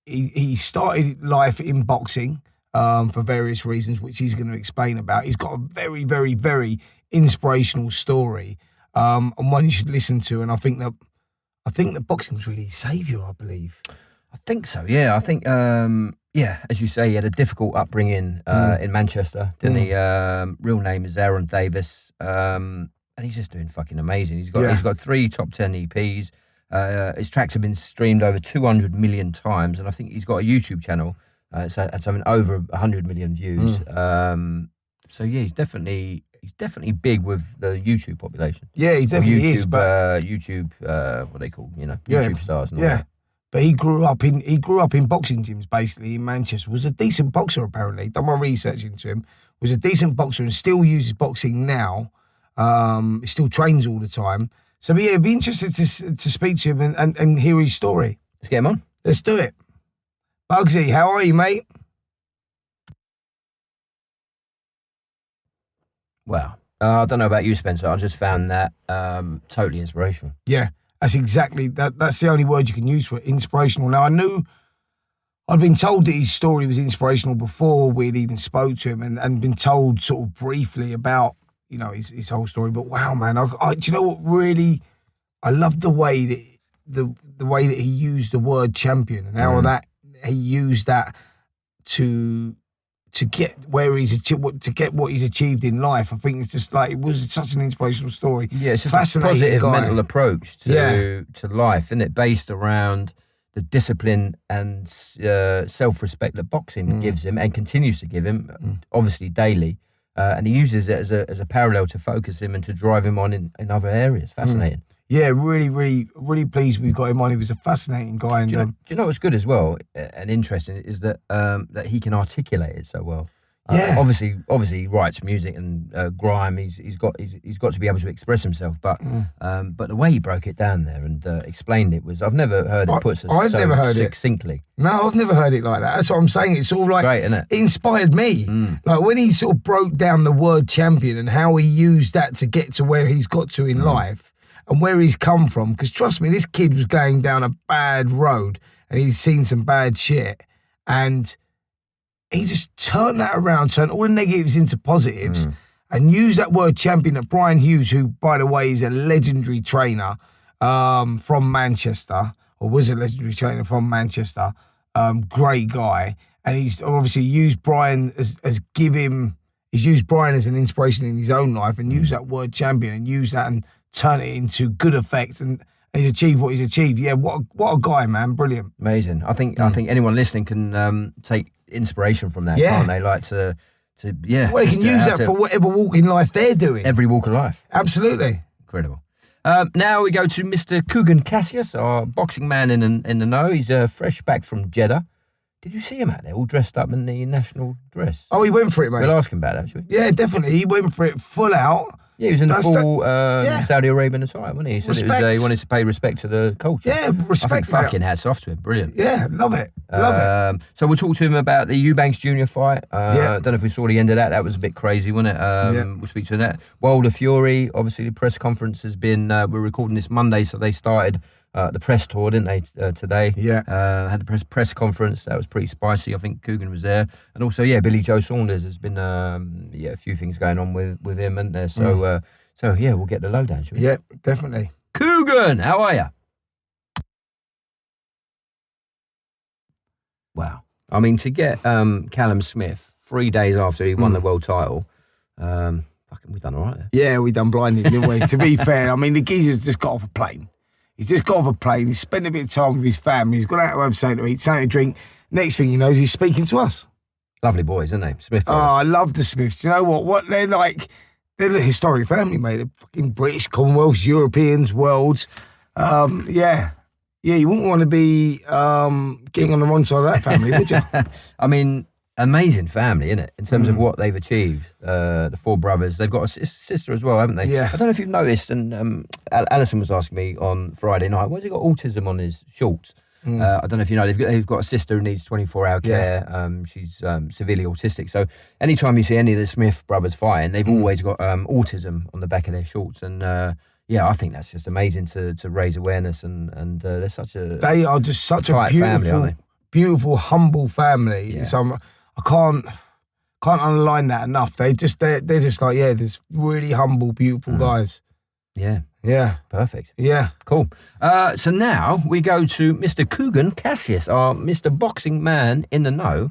He started life in boxing for various reasons, which he's going to explain about. He's got a very, very, very inspirational story, and one you should listen to. And I think that boxing was really his saviour, I believe. I think so. Yeah, I think. As you say, he had a difficult upbringing in Manchester, didn't he? Real name is Aaron Davis, and he's just doing fucking amazing. He's got 3 top 10 EPs. His tracks have been streamed over 200 million times, and I think he's got a YouTube channel. It's had something over 100 million views. So yeah, he's definitely big with the YouTube population. Yeah, he definitely is. But YouTube, what they call, YouTube stars. And all that. But he grew up in boxing gyms, basically, in Manchester. Was a decent boxer, apparently. Done my research into him. Was a decent boxer and still uses boxing now. He still trains all the time. So, yeah, it'd be interested to speak to him and hear his story. Let's get him on. Let's do it. Bugsy, how are you, mate? Well, I don't know about you, Spencer. I just found that totally inspirational. Yeah. That's exactly that's the only word you can use for it, inspirational. Now, I'd been told that his story was inspirational before we'd even spoke to him and been told sort of briefly about, his whole story. But wow, man, do you know what really, I love the way that the way that he used the word champion and how that he used that to get where to get what he's achieved in life. I think it's just like, it was such an inspirational story. Yeah, it's just fascinating, a positive mental approach to life, isn't it? Based around the discipline and self-respect that boxing gives him and continues to give him, obviously daily. And he uses it as a parallel to focus him and to drive him on in other areas. Fascinating. Yeah, really, really, really pleased we got him on. He was a fascinating guy. And do you know what's good as well and interesting is that that he can articulate it so well. Yeah. Obviously, he writes music and grime. He's got to be able to express himself. But the way he broke it down there and explained it was, I've never heard it put so succinctly. No, I've never heard it like that. That's what I'm saying. It's sort of like, great, isn't it? It inspired me. Like when he sort of broke down the word champion and how he used that to get to where he's got to in life. And where he's come from, because trust me, this kid was going down a bad road and he's seen some bad shit. And he just turned that around, turned all the negatives into positives and used that word champion that Brian Hughes, who, by the way, is a legendary trainer from Manchester, or was a legendary trainer from Manchester, great guy. And he's obviously used Brian he's used Brian as an inspiration in his own life and used that word champion and used that and turn it into good effects, and he's achieved what he's achieved. Yeah, what a guy, man! Brilliant, amazing. I think anyone listening can take inspiration from that, can't they? Like to Well, they can use that for whatever walk in life they're doing. Every walk of life. Absolutely, incredible. Now we go to Mr. Kugan Cassius, our boxing man in the know. He's fresh back from Jeddah. Did you see him out there, all dressed up in the national dress? Oh, he went for it, mate. We'll ask him about that, shall we? Yeah, definitely. He went for it full out. Yeah, he was in the That's full yeah. Saudi Arabian attire, wasn't he? He said it was, Respect. he wanted to pay respect to the culture. Yeah, I respect. think fucking hats off to him. Brilliant. Yeah, love it. Love it. So we'll talk to him about the Eubanks Jr. fight. Yeah. Don't know if we saw the end of that. That was a bit crazy, wasn't it? We'll speak to that. Wilder Fury, obviously the press conference has been, we're recording this Monday, so they started the press tour, didn't they, today? Yeah. Had the press conference. That was pretty spicy. I think Kugan was there. And also, Billy Joe Saunders. There's been a few things going on with him, isn't there? So, we'll get the lowdown, shall we? Yeah, definitely. Kugan, how are you? Wow. I mean, to get Callum Smith 3 days after he won the world title, we've done all right there. Yeah, we done blinding, didn't we? To be fair, I mean, the geezer's just got off a plane. He's just got off a plane. He's spent a bit of time with his family. He's gone out to have something to eat, something to drink. Next thing he knows, he's speaking to us. Lovely boys, aren't they? Smith Oh, brothers. I love the Smiths. You know what? They're like, they're a historic family, mate. They're fucking British, Commonwealths, Europeans, worlds. Yeah, you wouldn't want to be getting on the wrong side of that family, would you? I mean, amazing family, isn't it? In terms of what they've achieved, the four brothers. They've got a sister as well, haven't they? Yeah. I don't know if you've noticed, and Alison was asking me on Friday night, why's he got autism on his shorts? I don't know if you know, they've got a sister who needs 24-hour care. She's severely autistic. So anytime you see any of the Smith brothers fighting, they've always got autism on the back of their shorts. And I think that's just amazing to raise awareness. And they're They are just such a tight beautiful, family, aren't they? beautiful, humble family. Yeah. So I can't underline that enough. They're just like, there's really humble, beautiful guys. Yeah. Yeah. Perfect. Yeah. Cool. So now we go to Mr. Kugan Cassius, our Mr. Boxing man in the know.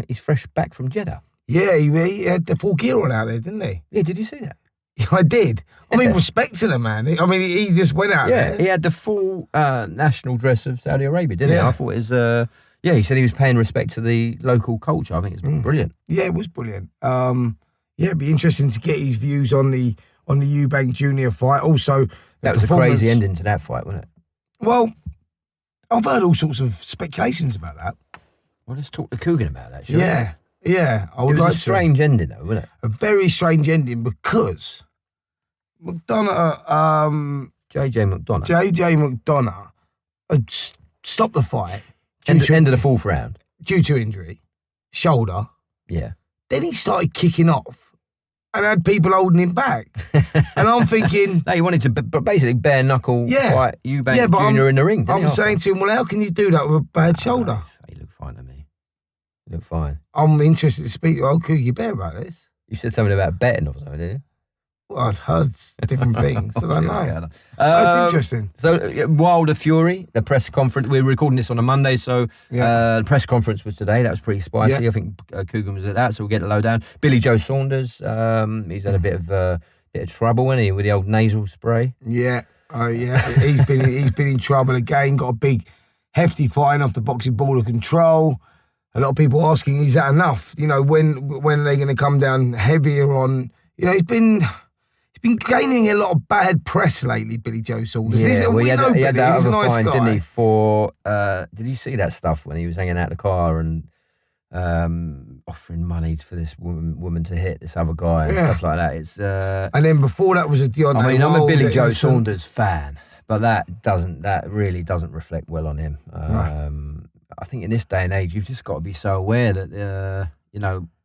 He's fresh back from Jeddah. Yeah, he had the full gear on out there, didn't he? Yeah, did you see that? Yeah, I did. I mean, respect to the man. I mean, he just went out Yeah, there. he had the full national dress of Saudi Arabia, didn't he? Yeah. I thought it was, he said he was paying respect to the local culture. I think it's brilliant. Yeah, it was brilliant. It'd be interesting to get his views on the Eubank Jr. fight. Also, That was a crazy ending to that fight, wasn't it? Well, I've heard all sorts of speculations about that. Well, let's talk to Kugan about that, shall we? Yeah. I It would was like a strange ending, though, wasn't it? a very strange ending because McDonough, JJ McDonough. JJ McDonough had stopped the fight End of the fourth round. due to injury, shoulder. Yeah. Then he started kicking off and had people holding him back. And I'm thinking... No, he wanted to basically bare knuckle fight Eubank Jr. in the ring. I'm saying to him, well, how can you do that with a bad shoulder? He looked fine to me. He looked fine. I'm interested to speak to old Kuggy Bear about this. You said something about betting or something, didn't you? Well, I'd heard different things. I don't know. That's interesting. So, Wilder Fury, the press conference, we're recording this on a Monday, so the press conference was today. That was pretty spicy. Yeah. I think Kugan was at that, so we'll get the lowdown. Billy Joe Saunders, he's had a bit of trouble, hasn't he, with the old nasal spray? Yeah. He's been in trouble again. Got a big, hefty fine off the boxing board of control. A lot of people asking, is that enough? You know, when are they going to come down heavier on? You know, he's been gaining a lot of bad press lately, Billy Joe Saunders. Yeah, he had that He's other a nice fine, guy. didn't he, for, did you see that stuff when he was hanging out the car and offering money for this woman to hit this other guy and stuff like that? It's and then before that was a Deontay I mean, I'm a Wilder Billy Joe incident. Saunders fan, but that really doesn't reflect well on him. I think in this day and age, you've just got to be so aware that,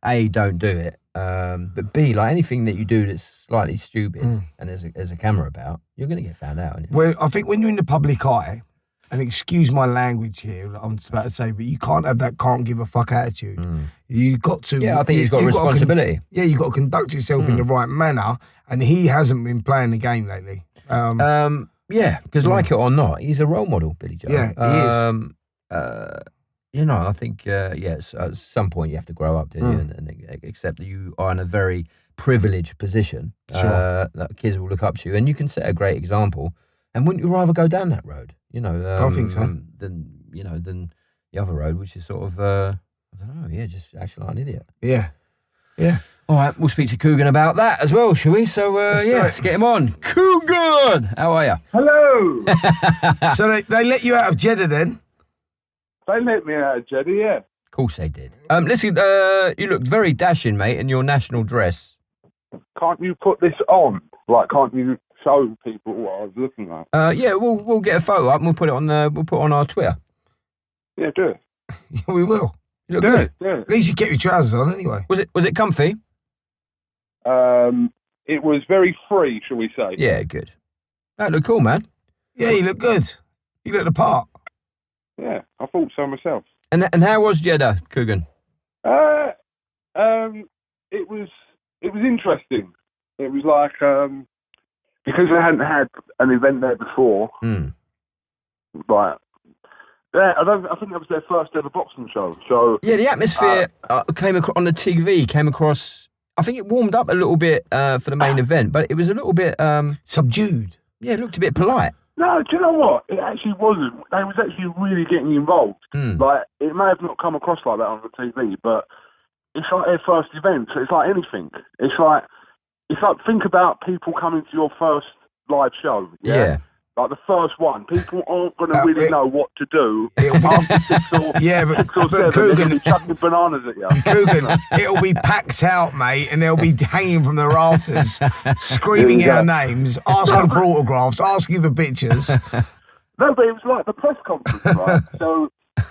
A, don't do it, but B, like anything that you do that's slightly stupid and there's a camera about, you're going to get found out, aren't you? Well, I think when you're in the public eye, and excuse my language here, I'm just about to say, but you can't have that can't give a fuck attitude. You've got to... Yeah, I think he's got a responsibility. You've got to conduct yourself in the right manner, and he hasn't been playing the game lately. Yeah, because like it or not, he's a role model, Billy Joe. Yeah, he is. I think, yes, at some point you have to grow up, don't you, and accept that you are in a very privileged position. Sure. That kids will look up to you, and you can set a great example. And wouldn't you rather go down that road? I think so. Than the other road, which is sort of, I don't know, just acting like an idiot. Yeah. All right, we'll speak to Kugan about that as well, shall we? So, let's get him on. Kugan, how are you? Hello. So they let you out of Jeddah then? They let me out of Jeddah, yeah. Of course they did. Listen, you looked very dashing, mate, in your national dress. can't you put this on? Like, can't you show people what I was looking at? Yeah, we'll get a photo up and we'll put it on our Twitter. Yeah, do it. Yeah, we will. You look Do good. it. Do it. At least you kept your trousers on anyway. Was it comfy? It was very free, shall we say? Yeah, good. That looked cool, man. Yeah, you look good. You look the part. Yeah, I thought so myself. And how was Jeddah, Kugan? It was interesting. It was like because I hadn't had an event there before. But yeah, I think that was their first ever boxing show. So yeah, the atmosphere came across on the TV. Came across. I think it warmed up a little bit for the main event, but it was a little bit subdued. Yeah, it looked a bit polite. No, do you know what? It actually wasn't. They was actually really getting involved. Like, it may have not come across like that on the TV, but it's like their first event. So it's like anything. It's like think about people coming to your first live show. Yeah. Like the first one, people aren't going to really know what to do. After 6 or 7, Kugan, they'll be chucking bananas at you. Kugan, it'll be packed out, mate, and they'll be hanging from the rafters, screaming our names, asking for autographs, asking for pictures. No, but it was like the press conference, right? So,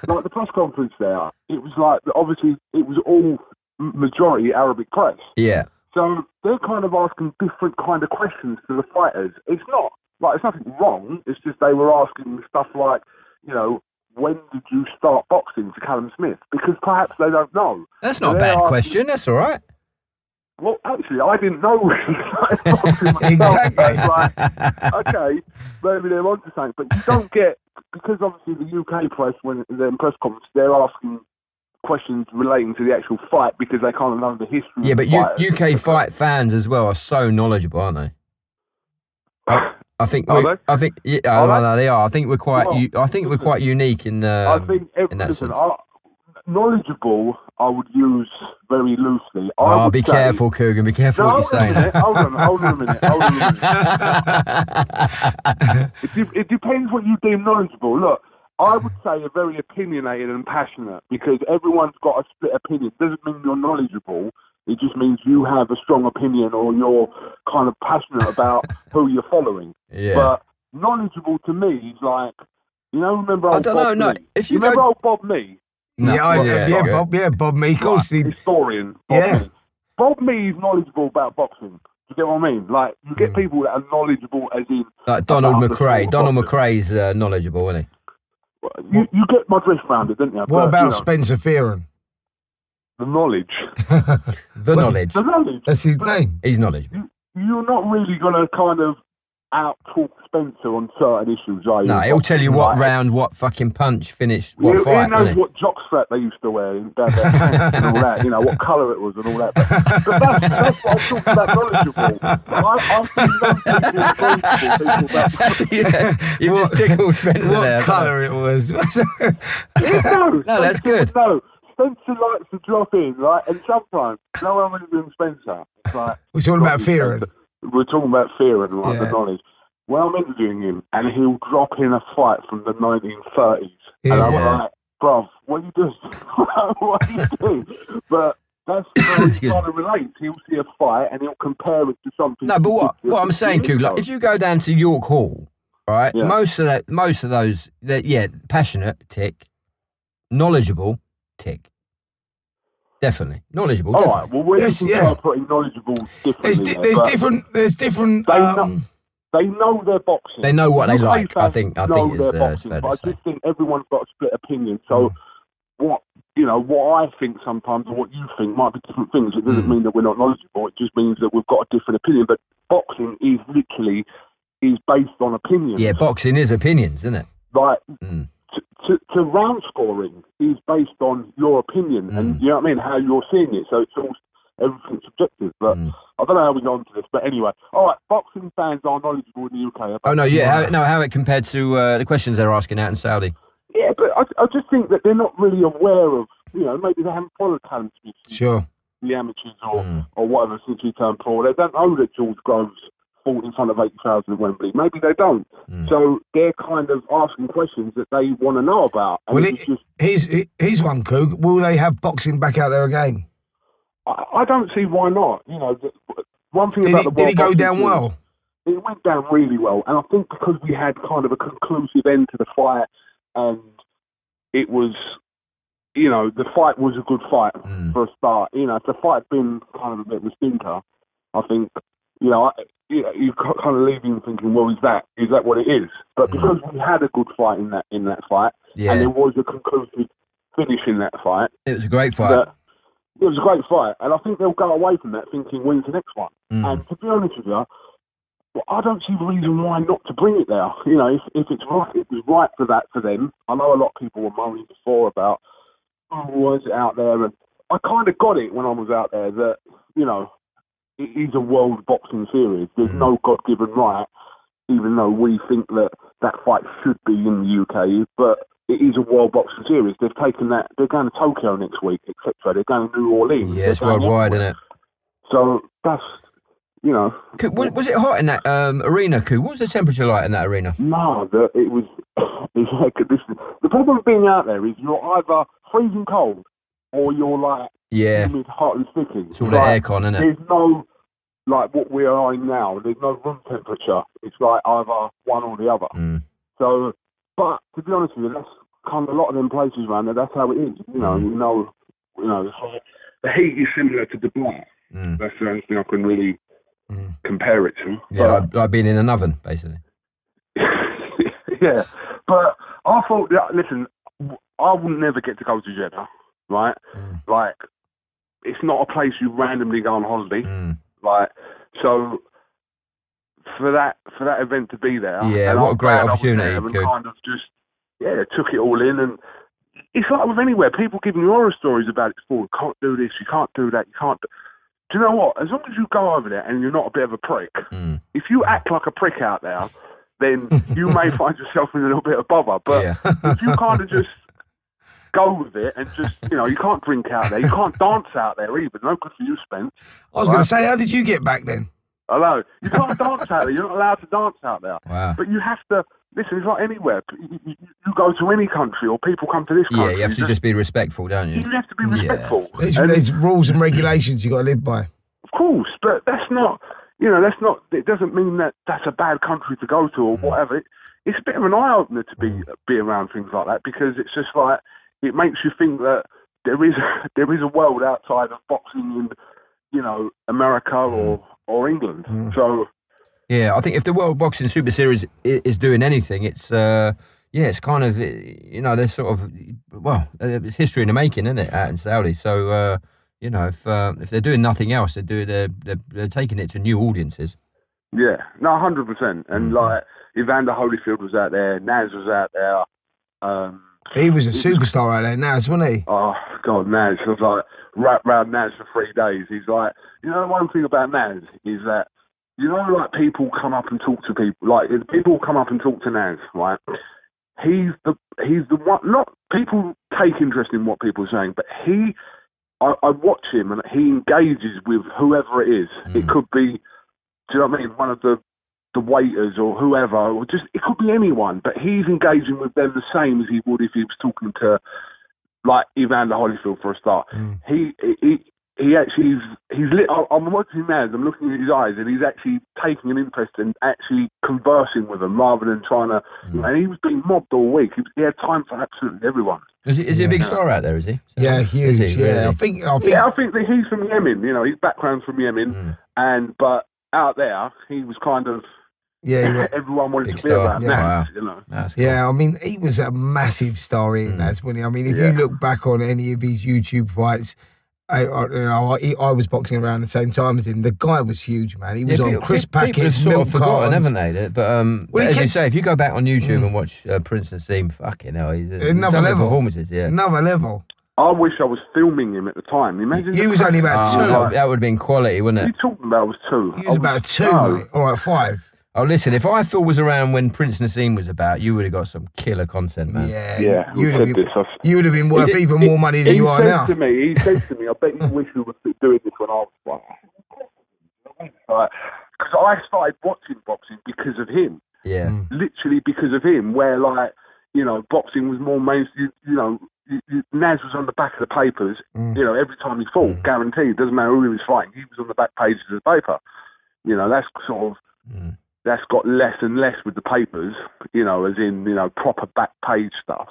like the press conference there, it was like, obviously, it was all majority Arabic press. Yeah. So they're kind of asking different kind of questions to the fighters. It's nothing wrong. It's just they were asking stuff like, you know, when did you start boxing to Callum Smith? Because perhaps they don't know. That's not a bad question. That's all right. Well, actually, I didn't know when he started boxing myself. Exactly. So it's like, okay, maybe they're onto something. But you don't get, because obviously the UK press, when they're in press conference, they're asking questions relating to the actual fight because they kind of know the history. Yeah, of but UK fight fans as well are so knowledgeable, aren't they? I think they are. I think they are. I think we're quite. We're quite unique in. I think knowledgeable. I would use very loosely. Be careful, Kugan. Be careful what you're saying. Hold on a minute. It depends what you deem knowledgeable. Look, I would say you're very opinionated and passionate because everyone's got a split opinion. Doesn't mean you're knowledgeable. It just means you have a strong opinion or you're kind of passionate about who you're following. Yeah. But knowledgeable to me is like, you know, remember old Bob Mee? If you remember old Bob Mee? Bob Mee, of course. Historian. Mee. Bob Mee is knowledgeable about boxing. Do you get what I mean? Like, you get people that are knowledgeable as in... Like Donald McRae. Donald McRae's knowledgeable, isn't he? You get my drift round it, didn't you? What about Spencer Fearon? The knowledge. The knowledge. The knowledge. That's his name. He's knowledgeable. You're not really going to kind of out-talk Spencer on certain issues, are you? No, he'll tell you what round, what fucking punch finished, what fight. He knows what jockstrap they used to wear and all that, you know, what colour it was and all that. But that's what I'm talking about knowledgeable. I've seen yeah, you've just tickled Spencer there. What colour it was. No, that's good. No. Spencer likes to drop in, right? And sometimes, no one really doing Spencer. It's like, we're talking about Fearon. We're talking about Fearon, right? The knowledge. Well, I'm interviewing him, and he'll drop in a fight from the 1930s. And I'm like, bruv, what are you doing? What are you doing? But that's how he kind of relates. He'll see a fight, and he'll compare it to something. No, but what I'm saying, Kug, like, if you go down to York Hall, right, most of those, passionate, tick, knowledgeable, tick. Definitely knowledgeable. All definitely. right. Well, when you start putting knowledgeable differently, there's different. They know their boxing. They know what they like. I think it's fair but to I say. just think everyone's got a split opinion. So what I think sometimes or what you think might be different things. It doesn't mean that we're not knowledgeable. It just means that we've got a different opinion. But boxing is literally based on opinion. Yeah, boxing is opinions, isn't it? Like. To round scoring is based on your opinion and you know what I mean, how you're seeing it. So it's all everything's subjective. But I don't know how we got onto this. But anyway, all right, boxing fans are knowledgeable in the UK. Oh no, yeah, how it compared to the questions they're asking out in Saudi. Yeah, but I just think that they're not really aware of, you know, maybe they haven't followed Callum Smith, the amateurs or whatever since he turned pro. They don't know that George Groves fought in front of 80,000 at Wembley. Maybe they don't. So they're kind of asking questions that they want to know about. And here's one, Coog. Will they have boxing back out there again? I don't see why not. You know, one thing Did about the did World it go Boxing down Series, well? it went down really well, and I think because we had kind of a conclusive end to the fight, and it was, the fight was a good fight for a start. If the fight had been kind of a bit of a stinker, I think, you kind of leaving thinking, well, is that what it is? But because we had a good fight in that fight, and there was a conclusive finish in that fight, it was a great fight. It was a great fight, and I think they'll go away from that thinking, when's the next one? And to be honest with you, I don't see the reason why not to bring it there. If it's right, it was right for them. I know a lot of people were moaning before about, why is it out there? And I kind of got it when I was out there that, it is a world boxing series. There's no God-given right, even though we think that fight should be in the UK, but it is a world boxing series. They've taken that. They're going to Tokyo next week, etc. They're going to New Orleans. Yeah, it's worldwide, isn't it? So that's, Was it hot in that arena, Koo? What was the temperature like in that arena? No, it was. The problem with being out there is you're either freezing cold or you're like humid, hot and sticky. It's all the aircon, isn't it? There's no, like what we are in now, there's no room temperature. It's like either one or the other. So, but to be honest with you, that's kind of a lot of them places around there. That's how it is. The heat is similar to Dubai. That's the only thing I can really compare it to. Yeah, like being in an oven, basically. Yeah, but I thought, listen, I would never get to go to Jeddah, right? Like, it's not a place you randomly go on holiday. Like, so for that event to be there, and what a great opportunity! And kind of just took it all in, and it's like with anywhere, people giving you horror stories about it before. You can't do this, you can't do that, you can't. Do you know what? As long as you go over there and you're not a bit of a prick, if you act like a prick out there, then you may find yourself in a little bit of bother. But if you kind of just go with it and just, you can't drink out there, you can't dance out there either. No good for you, Spence. I was going to say, how did you get back then? Hello. You can't dance out there. You're not allowed to dance out there. Wow. But you have to, listen, it's like anywhere. You go to any country or people come to this country. Yeah, you have to just be respectful, don't you? You have to be respectful. There's rules and regulations you got to live by. Of course, but that's not, it doesn't mean that that's a bad country to go to or whatever. It's a bit of an eye-opener to be around things like that, because it's just like, it makes you think that there is a world outside of boxing in, America or England. So, yeah, I think if the World Boxing Super Series is doing anything, it's it's kind of, there's sort of, it's history in the making, isn't it, out in Saudi? So, if they're doing nothing else, they're taking it to new audiences. Yeah, no, 100%. And like Evander Holyfield was out there, Naz was out there. He was a superstar out there, Naz, wasn't he? Oh God, Naz! I was like wrapped around Naz for 3 days. He's like, one thing about Naz is that like people come up and talk to people. Like people come up and talk to Naz, right? He's the one. Not people take interest in what people are saying, but I watch him and he engages with whoever it is. It could be, do you know what I mean? One of the waiters or whoever, or just, it could be anyone, but he's engaging with them the same as he would if he was talking to, like, Evander Holyfield for a start. He actually, I'm watching him now, I'm looking at his eyes, and he's actually taking an interest in actually conversing with them rather than trying to, and he was being mobbed all week. He had time for absolutely everyone. Is he a big star out there, is he? Yeah, huge. Is he, really? I think that he's from Yemen, his background's from Yemen, but out there, he was kind of, everyone wanted to be around that. Wow. Cool. Yeah, I mean, he was a massive star in that, wasn't he? I mean, if you look back on any of his YouTube fights, I was boxing around the same time as him. The guy was huge, man. He was on Chris Packett's sort of forgotten, haven't they? But as you say, if you go back on YouTube and watch Prince Nassim, fucking hell, he's another level. Performances, another level. I wish I was filming him at the time. Imagine he was only about 2. That would have been quality, wouldn't it? What are you talking about? I was 2. He was about 2, mate. All right, 5. Oh, listen, if Phil was around when Prince Nassim was about, you would have got some killer content, man. Yeah. You would have been worth even more money than you are now. He said to me, I bet you wish you were doing this when I was like, because I started watching boxing because of him. Yeah. Literally because of him, where, like, boxing was more mainstream, Naz was on the back of the papers, every time he fought, guaranteed. Doesn't matter who he was fighting, he was on the back pages of the paper. That's sort of, that's got less and less with the papers, as in, proper back page stuff.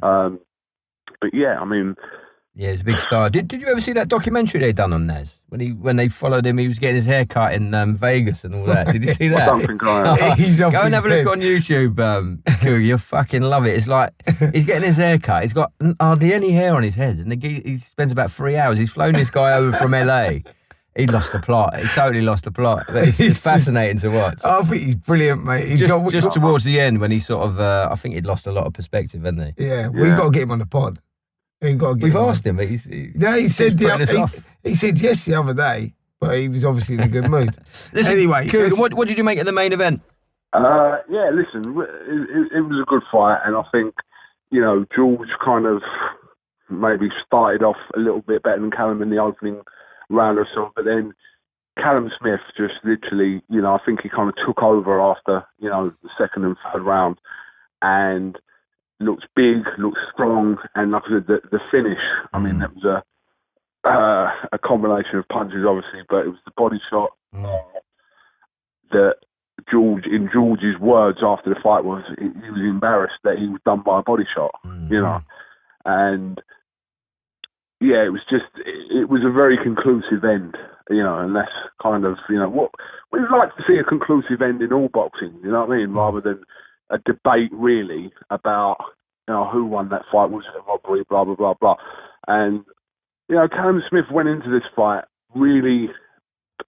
But yeah, I mean... Yeah, he's a big star. Did you ever see that documentary they done on Naz? When they followed him, he was getting his hair cut in Vegas and all that. Did you see that? Something going He's off Go and his have a look on YouTube, Kuggy. You'll fucking love it. It's like he's getting his hair cut. He's got hardly any hair on his head, and he spends about 3 hours. He's flown this guy over from LA. He lost the plot. He totally lost the plot. But it's fascinating to watch. I think he's brilliant, mate. He's just towards the end when he sort of, I think he'd lost a lot of perspective, hadn't he? Yeah, we've got to get him on the pod. We've asked him, but he said he said yes the other day, but he was obviously in a good mood. Listen, anyway, what did you make of the main event? Yeah, listen, it was a good fight, and I think George kind of maybe started off a little bit better than Callum in the opening round or so, but then Callum Smith just literally, I think he kind of took over after the second and third round, and looked big, looked strong, and like I said, the finish, I mean, that was a combination of punches, obviously, but it was the body shot that George, in George's words after the fight, was he was embarrassed that he was done by a body shot, and yeah, it was a very conclusive end, and that's kind of, what we'd like to see, a conclusive end in all boxing, you know what I mean, rather than a debate really about who won that fight, was it a robbery, blah blah blah blah. And Callum Smith went into this fight really,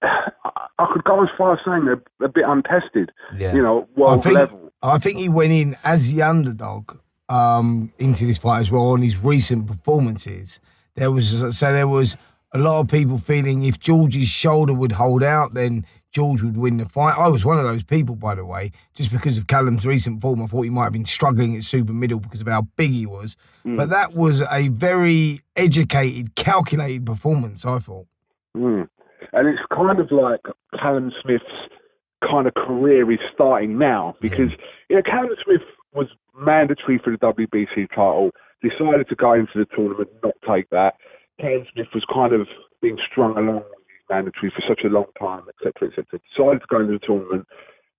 I could go as far as saying a bit untested, world level. I think he went in as the underdog into this fight as well on his recent performances. There was a lot of people feeling if George's shoulder would hold out, then George would win the fight. I was one of those people, by the way, just because of Callum's recent form. I thought he might have been struggling at super middle because of how big he was. But that was a very educated, calculated performance, I thought. And it's kind of like Callum Smith's kind of career is starting now, because Callum Smith was mandatory for the WBC title, decided to go into the tournament, not take that. Callum Smith was kind of being strung along mandatory for such a long time, etc., etc. Decided to go into the tournament,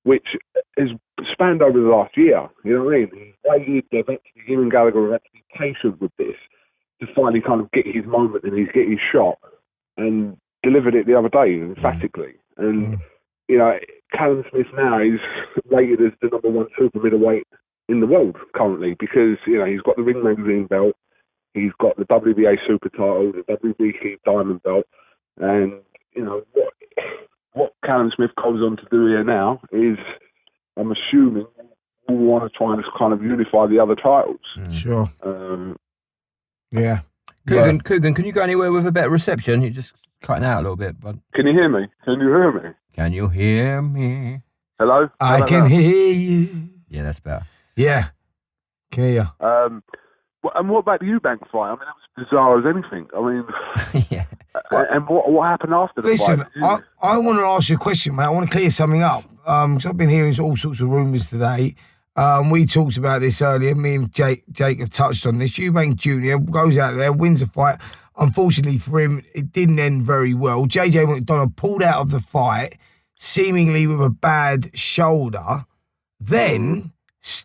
which has spanned over the last year. You know what I mean? He waited, him and Gallagher have had to be patient with this to finally kind of get his moment and he's getting his shot, and delivered it the other day emphatically. And Callum Smith now is rated as the #1 super middleweight in the world currently, because he's got the Ring Magazine belt, he's got the WBA super title, the WBC diamond belt, and what Callum Smith goes on to do here now is, I'm assuming, we want to try and kind of unify the other titles. Sure. Yeah. Kugan, can you go anywhere with a better reception? You're just cutting out a little bit, bud. Can you hear me? Can you hear me? Hello? I can hear you. Yeah, that's better. Yeah. Can hear you. And what about the Eubank fight? I mean, that was bizarre as anything. I mean, yeah. And what happened after the fight? Listen, I want to ask you a question, mate. I want to clear something up. Because I've been hearing all sorts of rumours today. We talked about this earlier. Me and Jake have touched on this. Eubank Jr. goes out there, wins the fight. Unfortunately for him, it didn't end very well. JJ McDonough pulled out of the fight, seemingly with a bad shoulder. Then,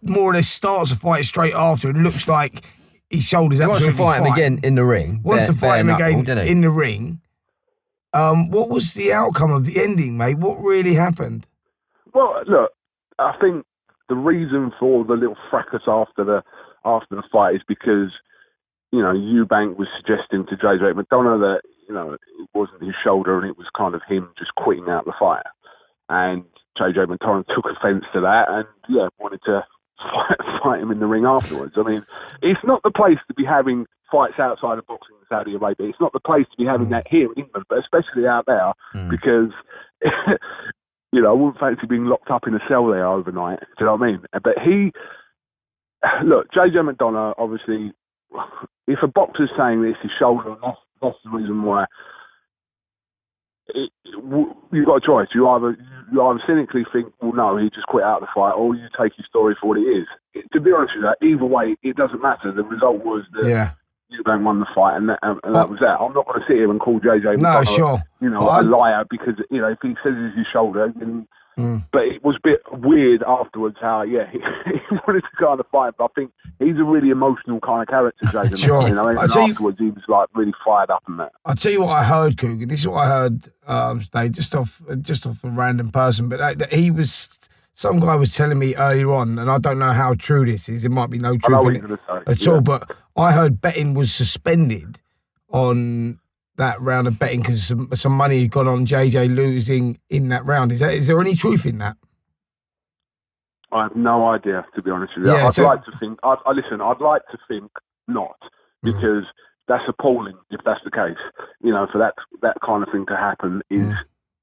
more or less starts the fight straight after and looks like his shoulder's absolutely fine. Wants to fight him again in the ring. Wants to fight him again in the ring. What was the outcome of the ending, mate? What really happened? Well, look, I think the reason for the little fracas after the fight is because, Eubank was suggesting to JJ McDonough that, it wasn't his shoulder and it was kind of him just quitting out the fight. And JJ McDonough took offence to that and, wanted to fight him in the ring afterwards. I mean, it's not the place to be having fights outside of boxing in Saudi Arabia. It's not the place to be having that here in England, but especially out there, because, I wouldn't fancy being locked up in a cell there overnight. Do you know what I mean? But JJ McDonough, obviously, if a boxer's saying this, his shoulder, that's the reason why. You've got a choice. You either cynically think, well, no, he just quit out the fight, or you take his story for what it is. To be honest with you, either way, it doesn't matter. The result was that Eubank won the fight, and that was that. I'm not going to sit here and call JJ sure. A liar because if he says it's his shoulder, then. But it was a bit weird afterwards how, he wanted to go on the fight, but I think he's a really emotional kind of character, Jason. Sure. And afterwards he was like really fired up and that. I'll tell you what I heard, Kugan. This is what I heard today, just off a random person, but some guy was telling me earlier on, and I don't know how true this is. There might be no truth in it at all, but I heard betting was suspended on that round of betting because some money had gone on JJ losing in that round. Is there any truth in that? I have no idea, to be honest with you. I'd like to think not, because that's appalling if that's the case. For that kind of thing to happen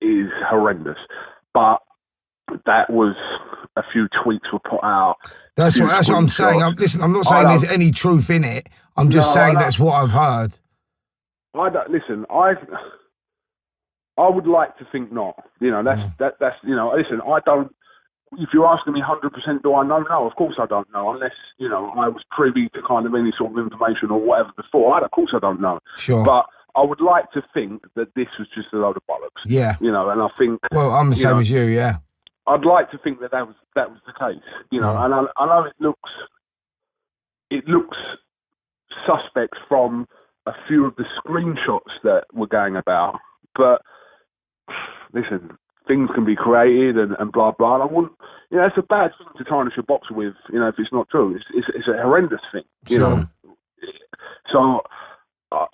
is horrendous. But that was a few tweets were put out. That's what I'm saying. I'm not saying there's any truth in it. I'm just saying that's what I've heard. I would like to think not. That's listen, I don't. If you're asking me 100%, do I know? No, of course I don't know, unless I was privy to kind of any sort of information or whatever before. Of course I don't know. Sure. But I would like to think that this was just a load of bollocks. Yeah. And I think. Well, I'm the same as you. Yeah. I'd like to think that was the case. And I know it looks suspect from a few of the screenshots that were going about, but listen, things can be created and blah blah. And I wouldn't, it's a bad thing to tarnish a boxer with, if it's not true. It's a horrendous thing, Sure. So, I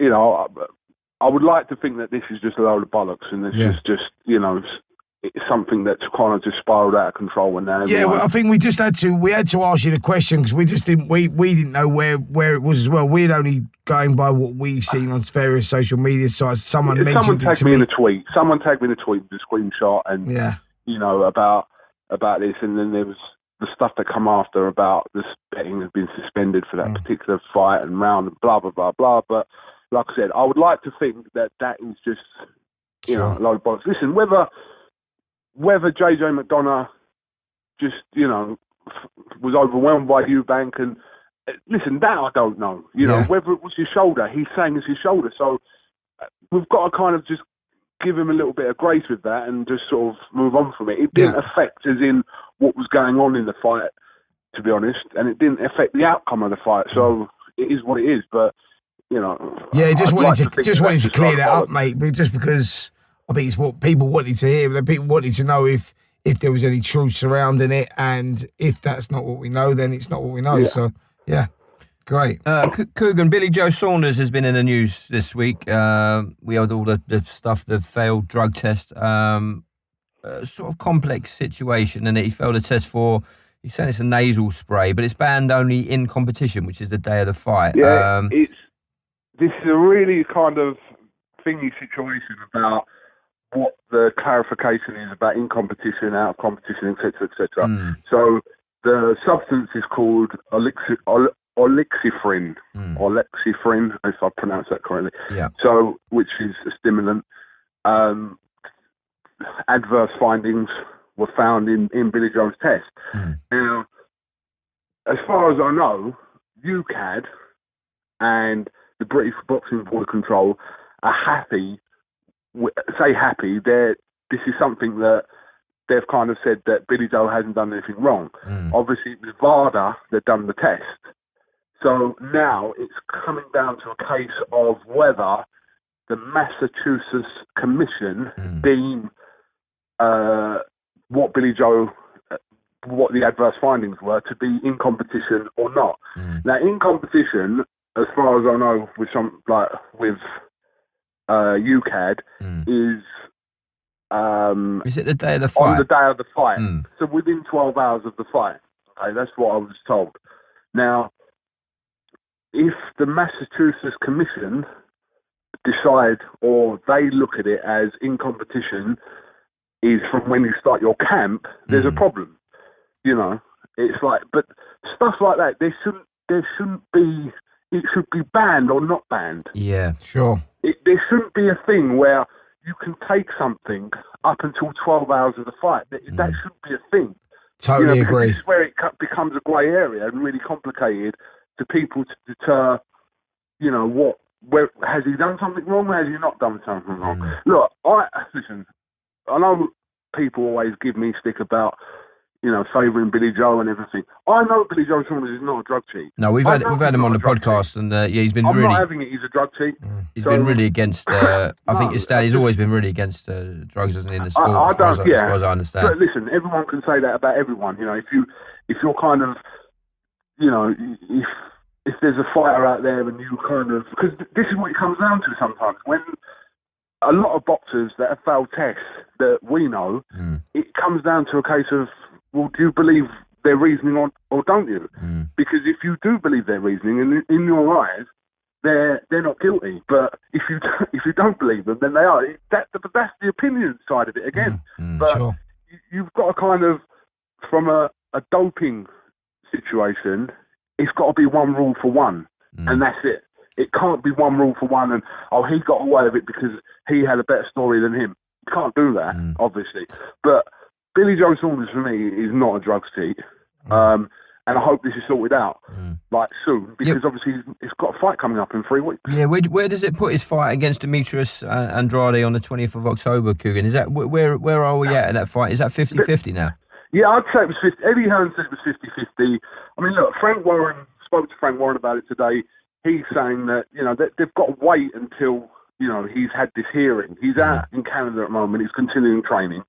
would like to think that this is just a load of bollocks, and this is just it's something that's kind of just spiraled out of control. And now, I think we just had to ask you the question because we just didn't know where it was as well. We're only going by what we've seen on various social media sites. Someone tagged me in a tweet. Someone tagged me in a tweet with a screenshot, and about this, and then there was the stuff that come after about this betting has been suspended for that particular fight and round and blah blah blah blah. But like I said, I would like to think that is just a load of bollocks. Listen, whether JJ McDonough just, was overwhelmed by Eubank and listen, that I don't know. Whether it was his shoulder, he's saying it's his shoulder. So we've got to kind of just give him a little bit of grace with that and just sort of move on from it. It didn't affect as in what was going on in the fight, to be honest, and it didn't affect the outcome of the fight. So it is what it is. But just wanted to clear that up, mate. But just because I think it's what people wanted to hear. People wanted to know if there was any truth surrounding it, and if that's not what we know, then it's not what we know. Yeah. So, great. Kugan, Billy Joe Saunders has been in the news this week. We had all the stuff, the failed drug test, sort of complex situation, and he failed a test for, he's saying it's a nasal spray, but it's banned only in competition, which is the day of the fight. Yeah, this is a really kind of thingy situation about what the clarification is about in competition, out of competition, etc., etc. So the substance is called olexiferin, if I pronounce that correctly. Yeah. So, which is a stimulant. Adverse findings were found in Billy Joe's test. Now, as far as I know, UCAD and the British Boxing Board of Control are happy. This is something that they've kind of said that Billy Joe hasn't done anything wrong. Obviously, it was VADA that done the test. So now it's coming down to a case of whether the Massachusetts Commission deem what Billy Joe, what the adverse findings were, to be in competition or not. Now, in competition, as far as I know, with UCAD is it the day of the fight? On the day of the fight. So within 12 hours of the fight. Okay, that's what I was told. Now, if the Massachusetts Commission decide, or they look at it as in competition is from when you start your camp, there's a problem. It's like, but stuff like that, there shouldn't be. It should be banned or not banned. Yeah, sure. There shouldn't be a thing where you can take something up until 12 hours of the fight. That shouldn't be a thing. Totally agree. This is where it becomes a grey area and really complicated to people to deter, where has he done something wrong or has he not done something wrong? Look, I know people always give me stick about, favouring Billy Joe and everything. I know Billy Joe Saunders is not a drug cheat. No, we've had him on the podcast, and he's been I'm not having it. He's a drug cheat. He's been really against. I think his dad. He's always been really against drugs, isn't he, in the sport? As far as I understand. But listen, everyone can say that about everyone. If you're kind of, if there's a fighter out there and you kind of, because this is what it comes down to sometimes when. A lot of boxers that have failed tests that we know, it comes down to a case of, well, do you believe their reasoning or don't you? Because if you do believe their reasoning, and in your eyes, they're not guilty. But if you don't believe them, then they are. That's the opinion side of it again. But sure. You've got to kind of, from a doping situation, it's got to be one rule for one, and that's it. It can't be one rule for one and, he got away with it because he had a better story than him. You can't do that, obviously. But Billy Joe Saunders, for me, is not a drugs cheat. And I hope this is sorted out, soon, because obviously he's got a fight coming up in 3 weeks. Yeah, where does it put his fight against Demetrius Andrade on the 20th of October, Kugan? Is that, where are we at in that fight? Is that 50-50 now? Yeah, I'd say it was 50. Eddie Hearn said it was 50-50. I mean, look, spoke to Frank Warren about it today. He's saying that, that they've got to wait until, he's had this hearing. He's out in Canada at the moment. He's continuing training.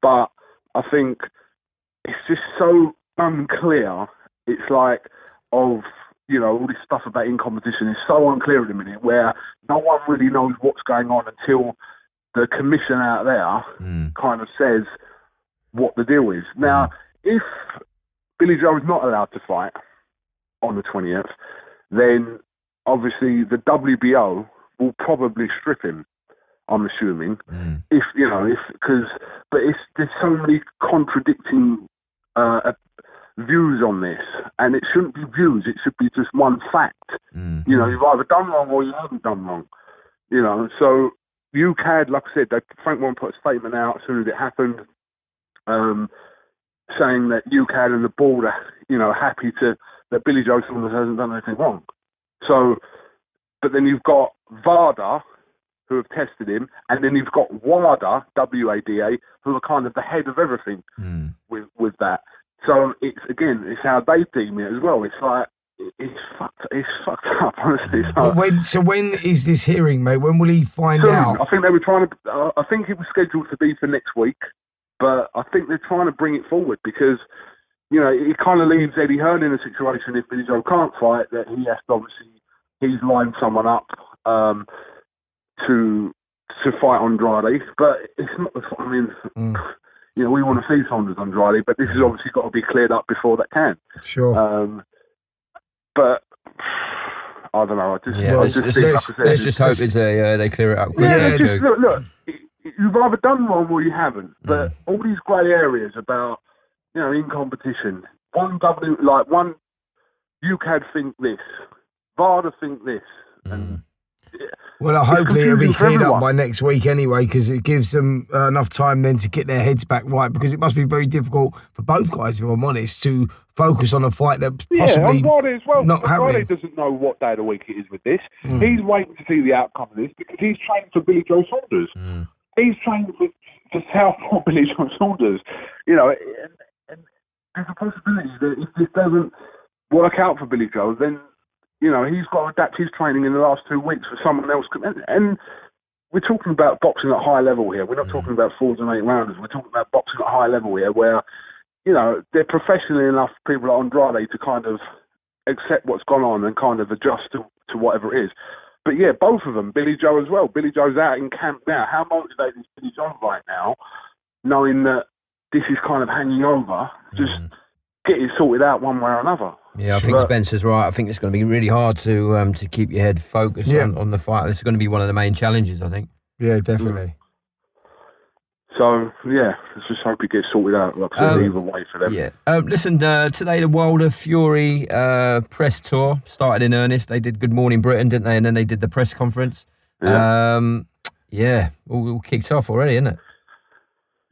But I think it's just so unclear. It's like all this stuff about in competition is so unclear at the minute where no one really knows what's going on until the commission out there kind of says what the deal is. Now, if Billy Joe is not allowed to fight on the 20th, then obviously the WBO will probably strip him, I'm assuming. But there's so many contradicting views on this, and it shouldn't be views, it should be just one fact. You've either done wrong or you haven't done wrong. So UCAD, like I said, Frank Warren put a statement out as soon as it happened, saying that UCAD and the board are, happy that Billy Joe Saunders hasn't done anything wrong. So, but then you've got VADA, who have tested him, and then you've got WADA, W-A-D-A, who are kind of the head of everything with that. So it's how they deem it as well. It's like, it's fucked up, honestly. When is this hearing, mate? When will he find out? I think they were trying to, I think it was scheduled to be for next week, but I think they're trying to bring it forward because, it kind of leaves Eddie Hearn in a situation if Billy Joe can't fight, that he has to he's lined someone up to fight Andrade. But it's not we want to see Saunders Andrade, but this has obviously got to be cleared up before that can. Sure. But I don't know. Let's just hope they clear it up quickly. Look, you've either done wrong or you haven't. But all these grey areas about, in competition, one UCAD think this, VADA think this, and well, hopefully it'll be cleared up by next week anyway, because it gives them enough time then to get their heads back right, because it must be very difficult for both guys, if I'm honest, to focus on a fight that possibly as well. not happening. Andrade doesn't know what day of the week it is with this. He's waiting to see the outcome of this because he's trained for Billy Joe Saunders. He's trained for Southpaw Billy Joe Saunders. And there's a possibility that if this doesn't work out for Billy Joe, then he's got to adapt his training in the last 2 weeks for someone else. And we're talking about boxing at high level here. We're not talking about 4s and 8 rounders. We're talking about boxing at high level here where, they're professional enough, people like Andrade, to kind of accept what's gone on and kind of adjust to whatever it is. But yeah, both of them, Billy Joe as well. Billy Joe's out in camp now. How motivated is Billy Joe right now, knowing that this is kind of hanging over? Just get it sorted out one way or another. Yeah, I think Spencer's right. I think it's going to be really hard to keep your head focused on the fight. This is going to be one of the main challenges, I think. Yeah, definitely. So, yeah, let's just hope it gets sorted out. Like either way for them. Yeah. Listen, today the Wilder Fury press tour started in earnest. They did Good Morning Britain, didn't they? And then they did the press conference. Yeah. All kicked off already, isn't it?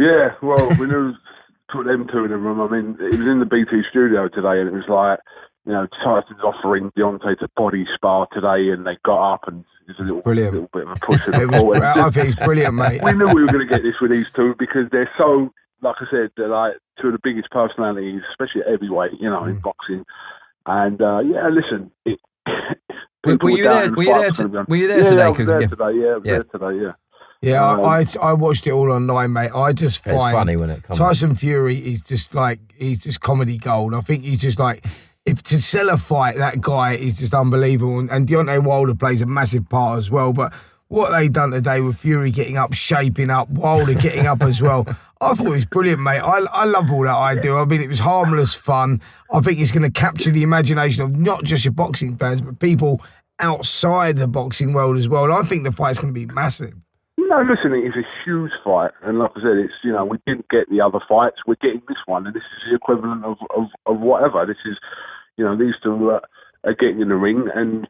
Yeah, well, we knew put them two in the room. I mean, it was in the BT studio today, and it was like, you know, Tyson's offering Deontay to body spar today, and they got up, and it's a little bit of a push at the ball. I think it's brilliant, mate. We knew we were going to get this with these two because they're so, like I said, they're like two of the biggest personalities, especially at heavyweight, you know, in boxing. And yeah, listen, were you there? Were you there today? I was there today. Yeah. Yeah, I watched it all online, mate. I just find it's funny when it comes. Tyson Fury is just like, he's just comedy gold. I think he's just like, if to sell a fight, that guy is just unbelievable. And Deontay Wilder plays a massive part as well. But what they done today with Fury getting up, shaping up, Wilder getting up as well, I thought it was brilliant, mate. I love all that I do. I mean, it was harmless fun. I think it's going to capture the imagination of not just your boxing fans, but people outside the boxing world as well. And I think the fight's going to be massive. No, listen, it is a huge fight, and like I said, it's, you know, we didn't get the other fights, we're getting this one, and this is the equivalent of whatever. This is, you know, these two are getting in the ring, and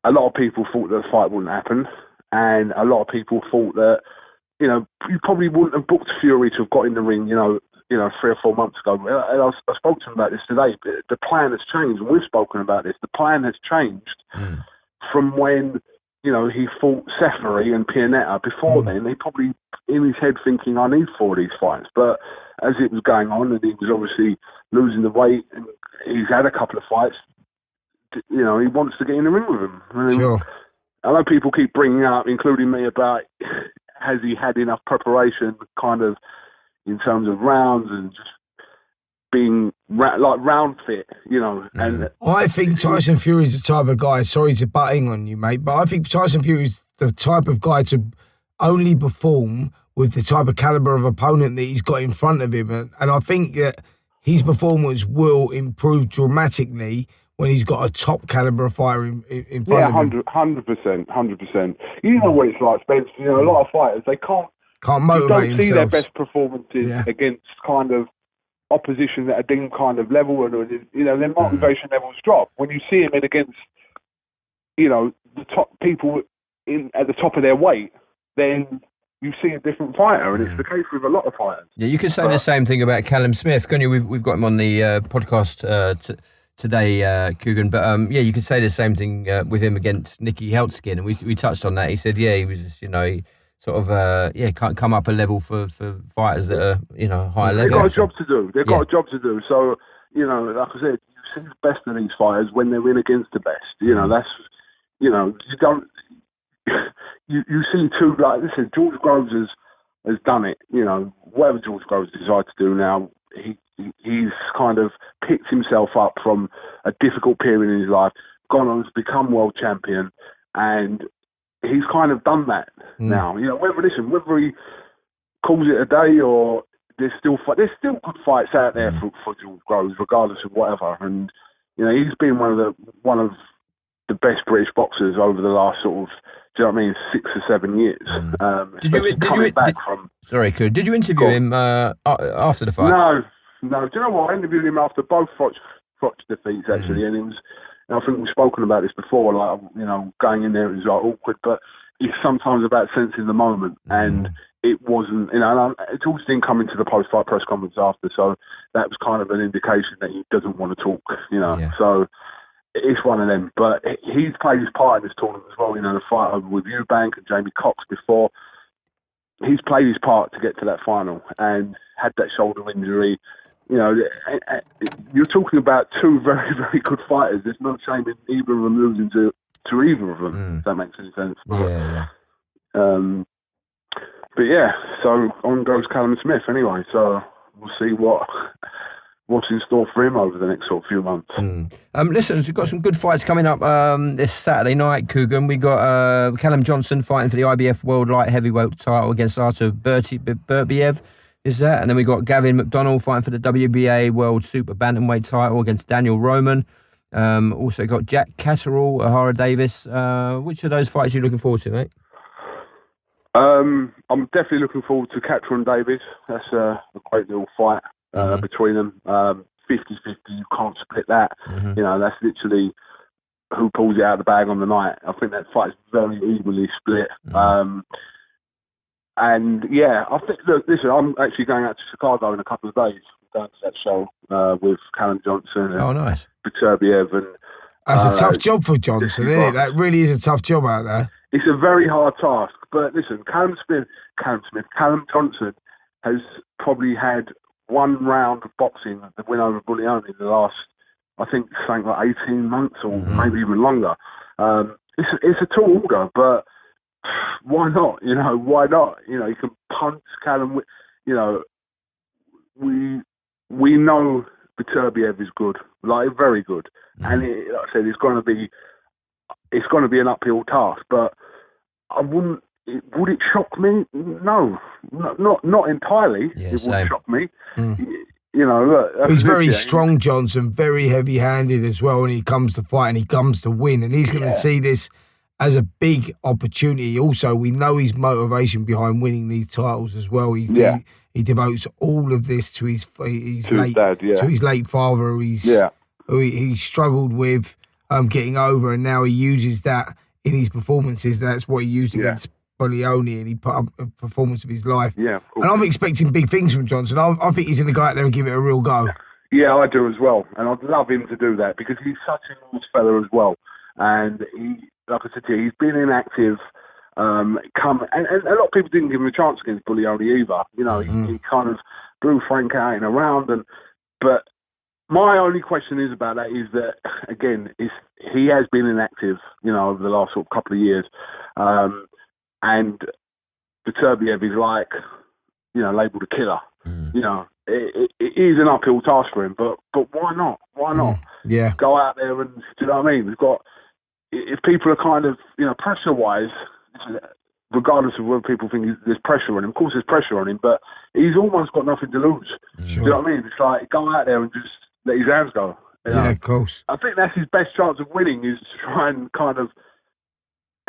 a lot of people thought that the fight wouldn't happen, and a lot of people thought that, you know, you probably wouldn't have booked Fury to have got in the ring, you know, 3 or 4 months ago. And I spoke to him about this today. The plan has changed, and we've spoken about this. The plan has changed from when, you know, he fought Seferi and Pianetta. Before then, he probably in his head thinking, I need 4 of these fights. But as it was going on, and he was obviously losing the weight, and he's had a couple of fights, you know, he wants to get in the ring with him. I mean, Sure. I know people keep bringing up, including me, about has he had enough preparation, kind of, in terms of rounds and just being round fit, you know. And I think Tyson Fury is the type of guy, sorry to butting on you, mate, but I think Tyson Fury is the type of guy to only perform with the type of caliber of opponent that he's got in front of him. And I think that his performance will improve dramatically when he's got a top caliber fighter in front of him. 100%. You know what it's like, Spence. You know, a lot of fighters, they can't motivate you don't see themselves. their best performances against kind of opposition at a different kind of level, and, you know, their motivation levels drop. When you see them in against, you know, the top people at the top of their weight, then you see a different fighter, and it's the case with a lot of fighters. Yeah, you could say the same thing about Callum Smith, couldn't you? We've got him on the podcast today, Kugan. But yeah, you could say the same thing with him against Nicky Heltzkin, and we touched on that. He said, yeah, he was just, you know, he sort of can't come up a level for fighters that are, you know, higher level. They've got a job to do. They've got a job to do. So, you know, like I said, you see the best of these fighters when they're in against the best. You know, that's, you know, you don't. You see two, like this is George Groves has done it. You know, whatever George Groves decides to do now, he's kind of picked himself up from a difficult period in his life, gone on to become world champion, and he's kind of done that now. You know, whether he calls it a day or there's still good fights out there for George Groves, regardless of whatever. And you know, he's been one of the best British boxers over the last sort of, do you know what I mean, 6 or 7 years. Did you interview him after the fight? No. Do you know what? I interviewed him after both Froch defeats, actually, and it was. And I think we've spoken about this before. Like, you know, going in there it was like awkward, but it's sometimes about sensing the moment, and it wasn't. You know, George didn't come into the post-fight press conference after, so that was kind of an indication that he doesn't want to talk. You know, so. It's one of them, but he's played his part in this tournament as well. You know, the fight over with Eubank and Jamie Cox before. He's played his part to get to that final and had that shoulder injury. You know, you're talking about two very, very good fighters. There's no shame in either of them losing to either of them, if that makes any sense. But yeah, so on goes Callum Smith anyway. So we'll see what's in store for him over the next sort of few months. Listen, we've got some good fights coming up this Saturday night, Kugan. We got Callum Johnson fighting for the IBF World Light Heavyweight title against Artur Beterbiev. Is that? And then we got Gavin McDonnell fighting for the WBA World Super Bantamweight title against Daniel Roman. Also got Jack Catterall, Ahara Davis. Which of those fights are you looking forward to, mate? I'm definitely looking forward to Catterall and Davis. That's a great little fight. Between them, 50-50, you can't split that. You know, that's literally who pulls it out of the bag on the night. I think that fight's very evenly split. And yeah, I think, look, listen, I'm actually going out to Chicago in a couple of days going to that show with Callum Johnson and nice. Viterbiev. And that's a tough job for Johnson, isn't it? That really is a tough job out there. It's a very hard task. But listen, Callum Johnson has probably had one round of boxing, the win over Bullion in the last, I think, something like 18 months or maybe even longer. It's a tall order, but why not? Why not? You can punt Callum. We know Viterbiev is good, very good, and like I said, it's going to be an uphill task. But I wouldn't. Would it shock me? No, not entirely. Yeah, it wouldn't shock me. Look, he's very strong, Johnson, very heavy-handed as well when he comes to fight and he comes to win, and he's going to see this as a big opportunity. Also, we know his motivation behind winning these titles as well. He devotes all of this to his late dad, to his late father, who he struggled with getting over, and now he uses that in his performances. That's what he used against Leone, and he put up a performance of his life. Yeah, of course. And I'm expecting big things from Johnson. I think he's going to go out there and give it a real go. Yeah, I do as well, and I'd love him to do that because he's such a nice fella as well. And he, like I said to you, he's been inactive. And a lot of people didn't give him a chance against Bullion either. He kind of blew Frank out in a round. But my only question is about that is that, again, he has been inactive, over the last sort of couple of years. And Viterbiev is labelled a killer. It is an uphill task for him, but why not? Why not? Yeah. Go out there and, do you know what I mean? We've got, if people are kind of, pressure-wise, regardless of whether people think there's pressure on him, of course there's pressure on him, but he's almost got nothing to lose. Sure. Do you know what I mean? It's like, go out there and just let his hands go. Yeah, of course. I think that's his best chance of winning, is to try and kind of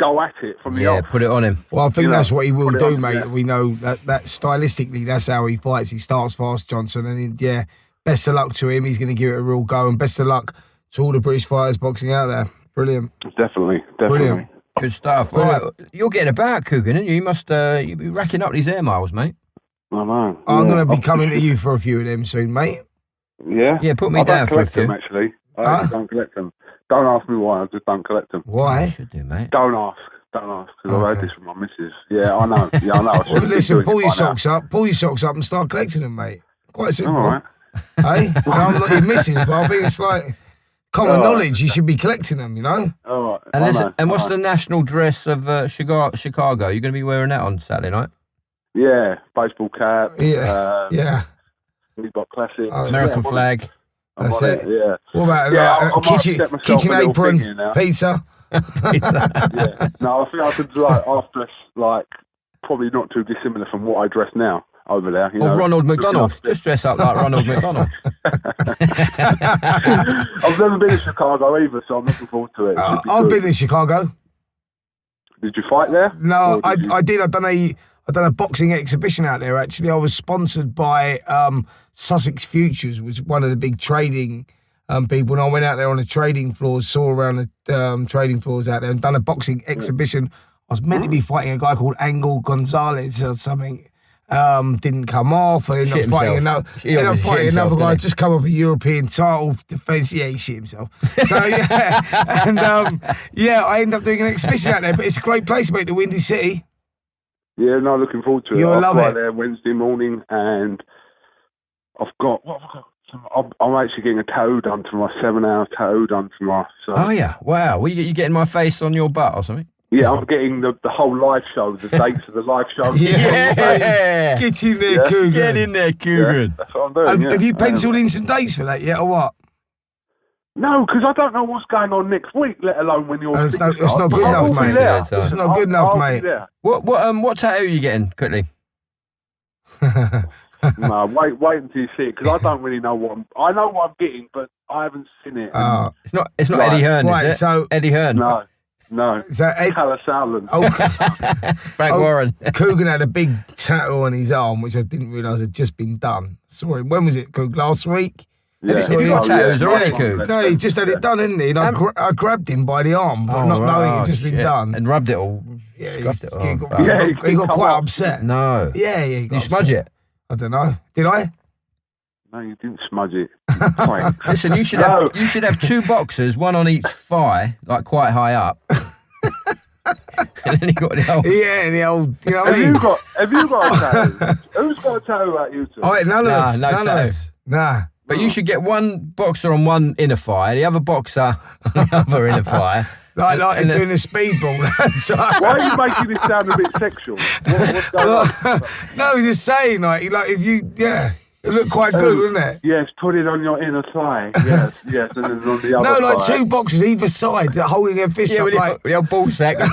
go at it from the off. Put it on him. Well, I think that's what he will do, mate. Yeah. We know that stylistically, that's how he fights. He starts fast, Johnson, and best of luck to him. He's going to give it a real go, and best of luck to all the British fighters boxing out there. Brilliant. Definitely. Brilliant. Good stuff. All right, you're getting about, Kugan, aren't you? You must you'll be racking up these air miles, mate. I know. I'm going to be coming to you for a few of them soon, mate. Yeah? Yeah, put me down for a few. Them, actually. I don't collect them. Don't ask me why, I just don't collect them. Why? You should do, mate. Don't ask, because I've heard this from my missus. Yeah, I know. Well, listen, pull your socks up and start collecting them, mate. Quite simple. All right. Hey? I'm not your missus, but I think it's like common knowledge. You should be collecting them, All right. And listen, what's the national dress of Chicago? You're going to be wearing that on Saturday night? Yeah, baseball cap. Yeah. Reebok Classic. American flag. That's it. Yeah. What about kitchen apron, pizza? Yeah. No, I think I could after probably not too dissimilar from what I dress now over there. Or Ronald McDonald. Just dress up like Ronald McDonald. I've never been to Chicago either, so I'm looking forward to it. I've been in Chicago. Did you fight there? No, I did. I've done a boxing exhibition out there, actually. I was sponsored by Sussex Futures, which was one of the big trading people. And I went out there on the trading floors, saw around the trading floors out there and done a boxing exhibition. I was meant to be fighting a guy called Angel Gonzalez or something. Didn't come off. I ended up fighting another guy, just come off a European title defence. Yeah, he shit himself. So, yeah. And, I ended up doing an exhibition out there. But it's a great place, mate, the Windy City. Yeah, no, looking forward to it. You'll love it. There Wednesday morning, and I've got. I'm actually getting a tattoo done tomorrow. 7-hour tattoo done tomorrow. So. Oh yeah! Wow. Well, you getting my face on your butt or something? Yeah, I'm getting the whole live show, the dates of the live show. Yeah. Get in there, Kugan. Get in there, Kugan. Yeah, that's what I'm doing. Have you penciled in some dates for that yet, or what? No, because I don't know what's going on next week, let alone when you're. It's not good enough, mate. It's not good enough, mate. What tattoo are you getting? Quickly. No, wait until you see it, because I don't really know what I know what I'm getting, but I haven't seen it. It's not Eddie Hearn, right, is it? So Eddie Hearn. No. So Callis Allen. Frank Warren. Kugan had a big tattoo on his arm, which I didn't realise had just been done. Saw him. When was it, Coog? Last week? Yeah. Have you got tattoos already, Coog? No, he just had it done, hadn't he? And I grabbed him by the arm, but not knowing it had just been done. And rubbed it all. Yeah, he got quite upset. No. Yeah. Did you smudge it? I don't know. Did I? No, you didn't smudge it. Quite. Listen, you should have two boxers, one on each thigh, like quite high up. And then you got the old... Yeah, the old... You know what I mean? Have you got a tattoo? Who's got a tattoo like you two? Oh, none of us. No None of tattoo. us. Nah. But you should get one boxer on one inner thigh, the other boxer on the other inner thigh. Like he's doing a speedball. Why are you making this sound a bit sexual? What's going on? No, I was just saying, like if you, it looked quite good, wouldn't it? Yes, put it on your inner thigh. Yes, and then on the other No, like thigh. two boxers either side, that holding their fist up With like... the old ball sack. You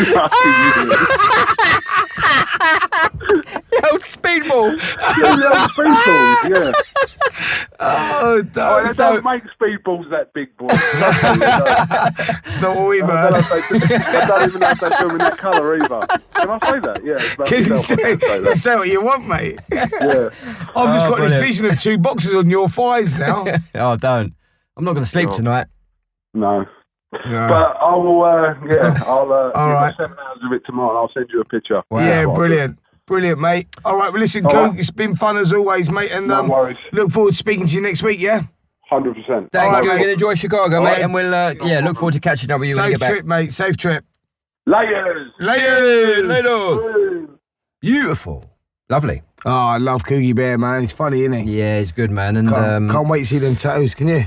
fucking idiot. The old speedball. Yeah, the old speedballs, yeah. Oh, They don't make speedballs that big, boy. It's not what we've I heard. don't even know if they do them in that colour either. Can I say that? Yeah. It's about Can you myself, I can say that. say what you want, mate? Yeah. I've just got this brilliant. vision of two boxers on your thighs now. Oh, don't. I'm not going to sleep tonight. No. Yeah. But I will, I'll All right. 7 hours of it tomorrow and I'll send you a picture. Yeah, Wow. brilliant. Brilliant, mate. All right, well, listen, All Coog, right. it's been fun as always, mate, and No worries. look forward to speaking to you next week, yeah? 100%. Thanks, right, Kugan. mate. Enjoy Chicago, All mate, right. and we'll look forward to catching up with you when you Safe get back. trip, mate, safe trip. Layers. Later. Beautiful. Lovely. Oh, I love Kuggy Bear, man. He's funny, isn't he? Yeah, it's good, man. And Can't wait to see them tattoos, can you?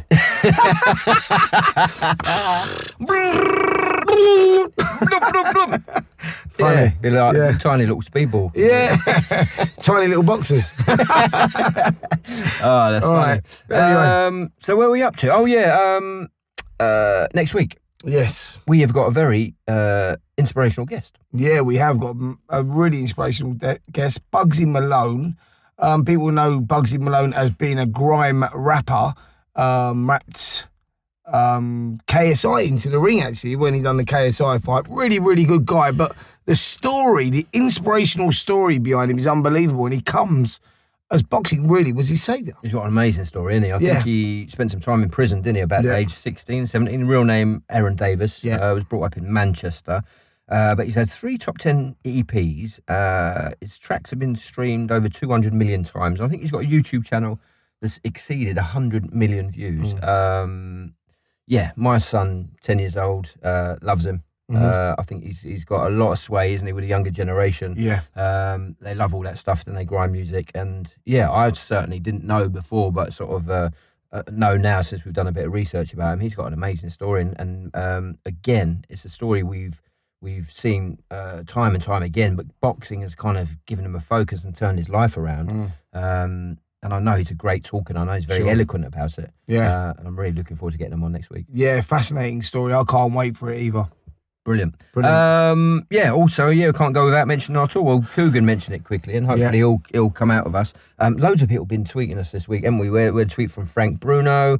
Funny. Yeah, be like Yeah. tiny little speedball. Yeah. Tiny little boxes. Oh, that's All funny. right. Anyway. So where are we up to? Oh, yeah. Next week, Yes. we have got a very inspirational guest. Yeah, we have got a really inspirational guest, Bugsy Malone. People know Bugsy Malone as being a grime rapper. Rapped KSI into the ring, actually, when he done the KSI fight. Really, really good guy. But the story, the inspirational story behind him is unbelievable. And he comes as boxing really was his saviour. He's got an amazing story, isn't he? I think he spent some time in prison, didn't he? About age 16, 17. Real name, Aaron Davis. Was brought up in Manchester. But he's had 3 top 10 EPs. His tracks have been streamed over 200 million times. I think he's got a YouTube channel that's exceeded 100 million views. My son, 10 years old, loves him. I think he's got a lot of sway, isn't he, with the younger generation? Yeah. They love all that stuff, don't they, grime music? And I certainly didn't know before, but sort of know now since we've done a bit of research about him. He's got an amazing story, and again, it's a story we've seen time and time again, but boxing has kind of given him a focus and turned his life around. And I know he's a great talker, and I know he's very eloquent about it. Yeah. And I'm really looking forward to getting him on next week. Yeah, fascinating story. I can't wait for it either. Brilliant. Brilliant. Also, we can't go without mentioning at all. Well, Kugan mentioned it quickly, and hopefully he'll come out of us. Loads of people have been tweeting us this week, haven't we? We had a tweet from Frank Bruno,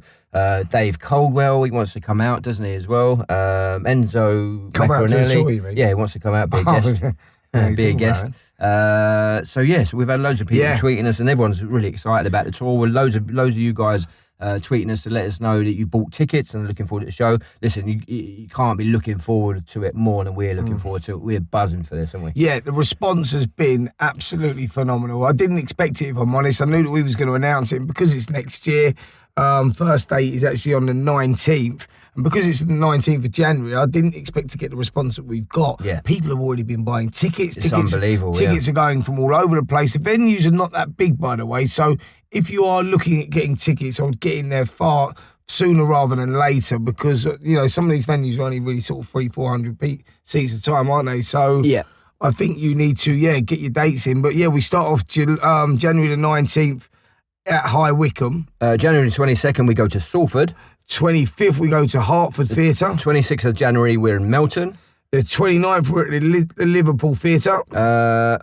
Dave Coldwell. He wants to come out, doesn't he, as well? Enzo Come out to the Macaronelli. tour, you mean? Yeah, he wants to come out, be a guest. Be a guest. So we've had loads of people tweeting us, and everyone's really excited about the tour. Well, loads of you guys tweeting us to let us know that you bought tickets and are looking forward to the show. Listen, you can't be looking forward to it more than we're looking forward to it. We're buzzing for this, aren't we? Yeah, the response has been absolutely phenomenal. I didn't expect it, if I'm honest. I knew that we was going to announce it because it's next year. First date is actually on the 19th. And because it's the 19th of January, I didn't expect to get the response that we've got. Yeah. People have already been buying tickets. It's unbelievable. Tickets are going from all over the place. The venues are not that big, by the way. So if you are looking at getting tickets, I would get in there far sooner rather than later, because some of these venues are only really sort of 300-400 seats at a time, aren't they? So I think you need to get your dates in. But we start off January the 19th at High Wycombe. January 22nd we go to Salford. 25th we go to Hertford Theatre. 26th of January we're in Melton. The 29th we're at the Liverpool Theatre.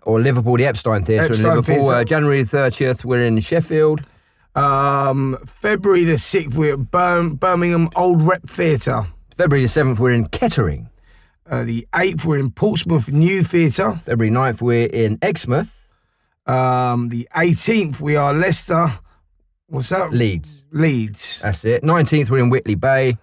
Or Liverpool, the Epstein Theatre in Liverpool. Theatre. January 30th we're in Sheffield. February the 6th we're at Birmingham Old Rep Theatre. February the 7th we're in Kettering. The 8th we're in Portsmouth New Theatre. February 9th we're in Exmouth. The 18th we are Leicester. What's that? Leeds. Leeds. That's it. 19th we're in Whitley Bay.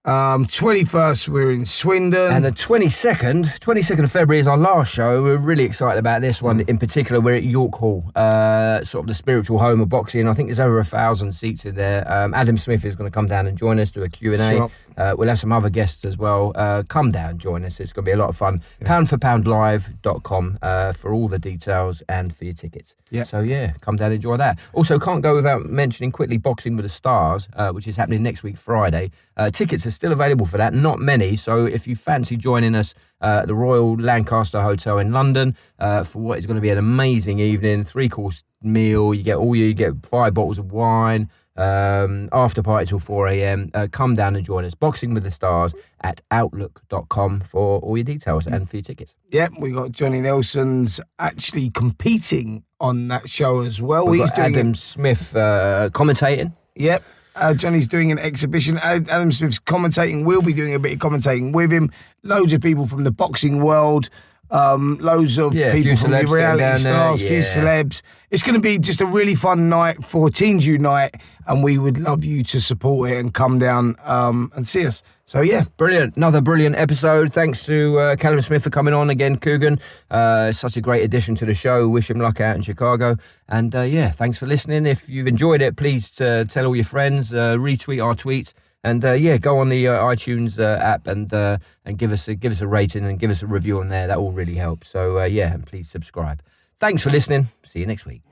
21st, we're in Swindon. And the 22nd of February is our last show. We're really excited about this one in particular. We're at York Hall, sort of the spiritual home of boxing. I think there's over 1,000 seats in there. Adam Smith is going to come down and join us, do a Q&A. Sure. We'll have some other guests as well. Come down, join us. It's going to be a lot of fun. poundforpoundlive.com for all the details and for your tickets. Yeah. So, come down and enjoy that. Also, can't go without mentioning quickly Boxing with the Stars, which is happening next week, Friday. Tickets are still available for that, not many. So if you fancy joining us at the Royal Lancaster Hotel in London for what is going to be an amazing evening, 3-course meal, you get 5 bottles of wine, after party till 4 a.m. Come down and join us. Boxing with the Stars at outlook.com for all your details and for your tickets. Yep, we got Johnny Nelson's actually competing on that show as well. We've got Adam Smith commentating. Yep. Johnny's doing an exhibition. Adam Smith's commentating. We'll be doing a bit of commentating with him. Loads of people from the boxing world. Loads of people from the reality stars, few celebs. It's going to be just a really fun night for Teens Unite, and we would love you to support it and come down and see us. So, Brilliant. Another brilliant episode. Thanks to Callum Smith for coming on again, Kugan. Such a great addition to the show. Wish him luck out in Chicago. And, thanks for listening. If you've enjoyed it, please tell all your friends, retweet our tweets. And go on the iTunes app and give us a rating and give us a review on there. That all really helps. So and please subscribe. Thanks for listening. See you next week.